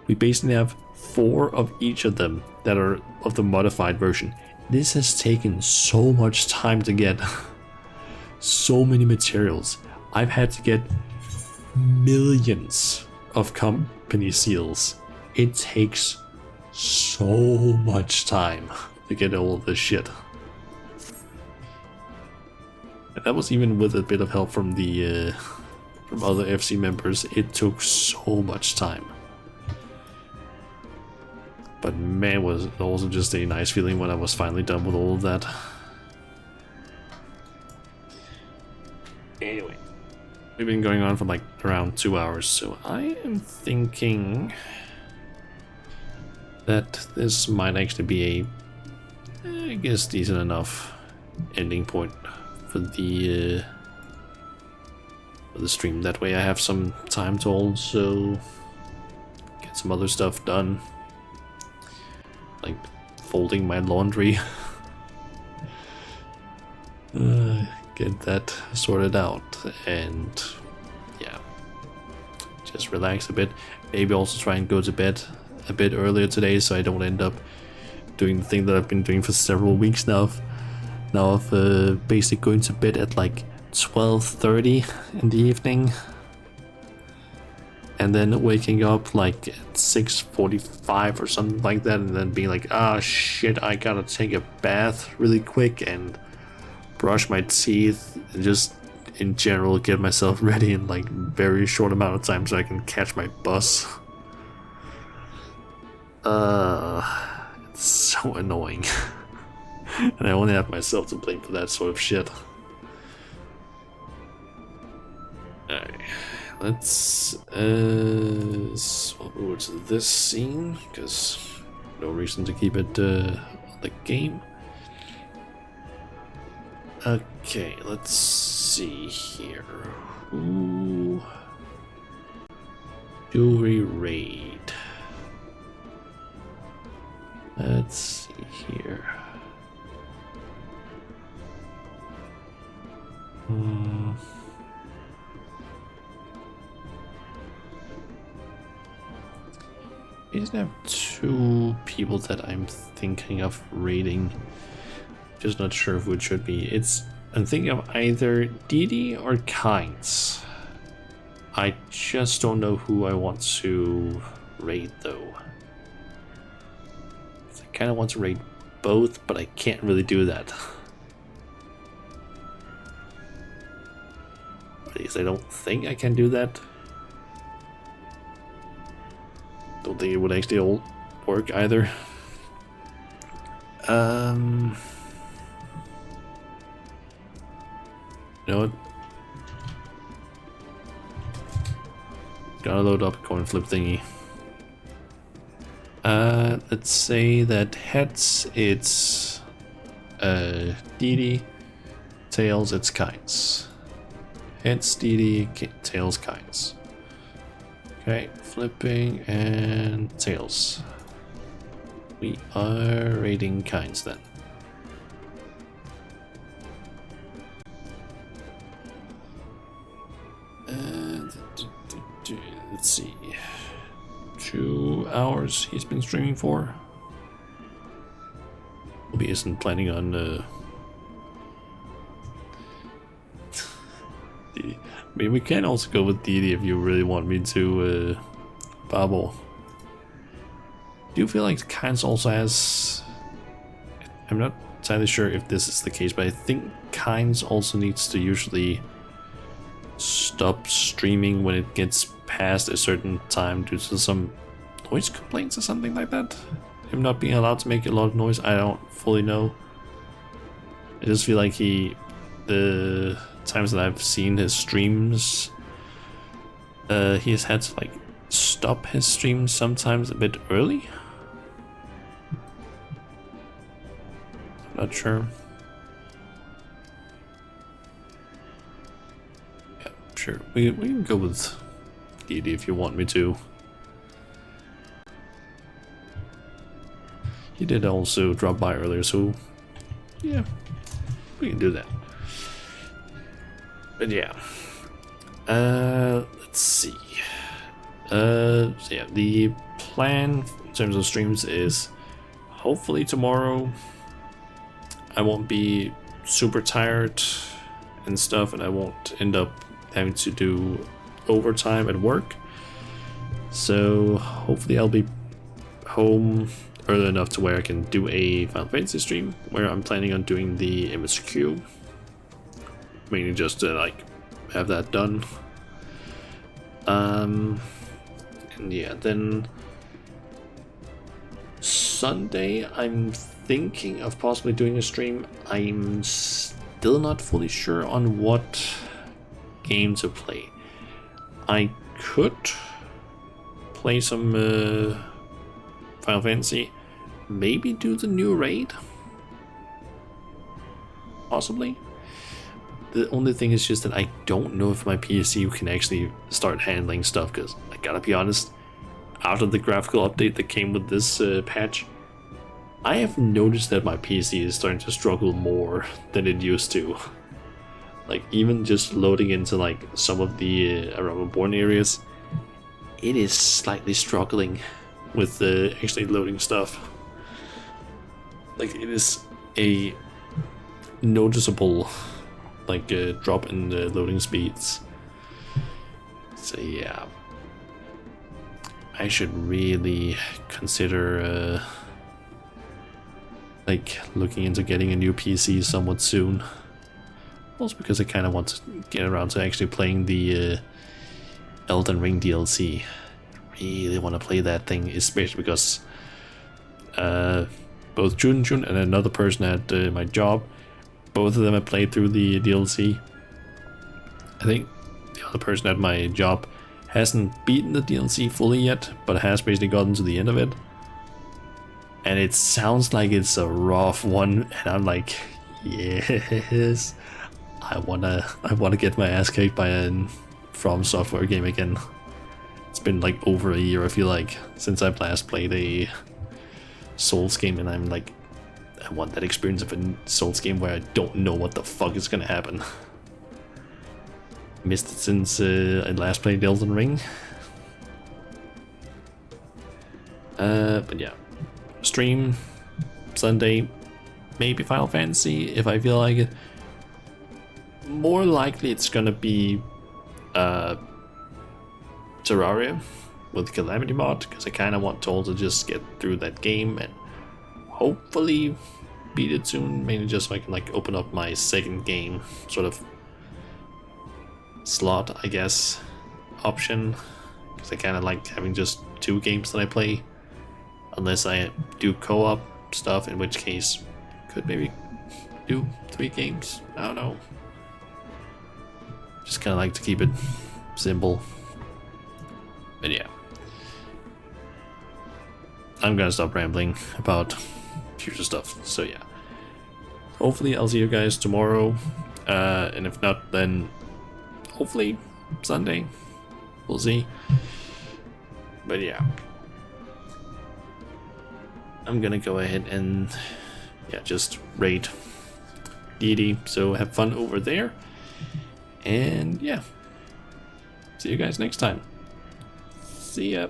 Speaker 1: We basically have 4 of each of them that are of the modified version. This has taken so much time to get. So many materials. I've had to get millions of company seals. It takes so much time to get all of this shit. And that was even with a bit of help from the from other FC members. It took so much time. But man, was it also just a nice feeling when I was finally done with all of that. Anyway, We've been going on for like around 2 hours, so I am thinking that this might actually be a, I guess, decent enough ending point for the stream. That way I have some time to also get some other stuff done, like folding my laundry. Get that sorted out, and yeah, just relax a bit. Maybe also try and go to bed a bit earlier today, so I don't end up doing the thing that I've been doing for several weeks now. Of basically going to bed at like 12:30 in the evening, and then waking up like at 6:45 or something like that, and then being like, ah, shit, I gotta take a bath really quick and brush my teeth and just in general get myself ready in like very short amount of time so I can catch my bus. It's so annoying. And I only have myself to blame for that sort of shit. Alright, let's swap over to this scene, because no reason to keep it on the game. Okay, let's see here. Who do we raid? Let's see here. I just have 2 people that I'm thinking of raiding. Just not sure who it should be. I'm thinking of either Didi or Kynes. I just don't know who I want to raid though. I kind of want to raid both, but I can't really do that. At least I don't think I can do that. Don't think it would actually all work either. You know what? Gotta load up a coin flip thingy. Let's say that heads it's Didi, tails it's Kynes. Heads Didi, tails Kynes. Okay, flipping and tails. We are raiding Kynes then. Let's see. 2 hours he's been streaming for. Hope he isn't planning on I mean, we can also go with Didi if you really want me to, Babo. Do you feel like Kynes also has... I'm not entirely sure if this is the case, but I think Kynes also needs to usually stop streaming when it gets past a certain time due to some noise complaints or something like that. Him not being allowed to make a lot of noise, I don't fully know. I just feel like the times that I've seen his streams, he has had to like stop his streams sometimes a bit early. Not sure. Yeah, sure. We can go with Didi if you want me to. He did also drop by earlier, so yeah, we can do that. But yeah, let's see. So yeah, the plan in terms of streams is hopefully tomorrow I won't be super tired and stuff, and I won't end up having to do overtime at work. So hopefully I'll be home early enough to where I can do a Final Fantasy stream, where I'm planning on doing the MSQ. Mainly just to like have that done. And yeah, then Sunday I'm thinking of possibly doing a stream. I'm still not fully sure on what game to play. I could play some Final Fantasy, maybe do the new raid, possibly. The only thing is just that I don't know if my PC can actually start handling stuff, because I gotta be honest, after the graphical update that came with this patch, I have noticed that my PC is starting to struggle more than it used to. Like, even just loading into like some of the Around Born areas, it is slightly struggling with actually loading stuff. Like, it is a noticeable like drop in the loading speeds. So yeah, I should really consider like looking into getting a new PC somewhat soon. Also because I kind of want to get around to actually playing the Elden Ring DLC. Really want to play that thing, especially because both Jun and another person at my job, both of them have played through the DLC. I think the other person at my job hasn't beaten the DLC fully yet, but has basically gotten to the end of it. And it sounds like it's a rough one, and I'm like, yes, I wanna get my ass kicked by a From Software game again. It's been like over a year, I feel like, since I've last played a Souls game, and I'm like, I want that experience of a Souls game where I don't know what the fuck is gonna happen. Missed it since I last played Elden Ring. But yeah, stream Sunday, maybe Final Fantasy if I feel like it. More likely it's gonna be Terraria with Calamity mod, because I kind of want to also just get through that game and hopefully beat it soon, mainly just so I can like open up my second game sort of slot, I guess, option, because I kind of like having just 2 games that I play, unless I do co-op stuff, in which case could maybe do 3 games. I don't know, just kind of like to keep it simple. But yeah, I'm gonna stop rambling about future stuff. So yeah, hopefully I'll see you guys tomorrow, and if not, then hopefully Sunday. We'll see. But yeah, I'm gonna go ahead and yeah, just raid deity. So have fun over there, and yeah, see you guys next time. See ya.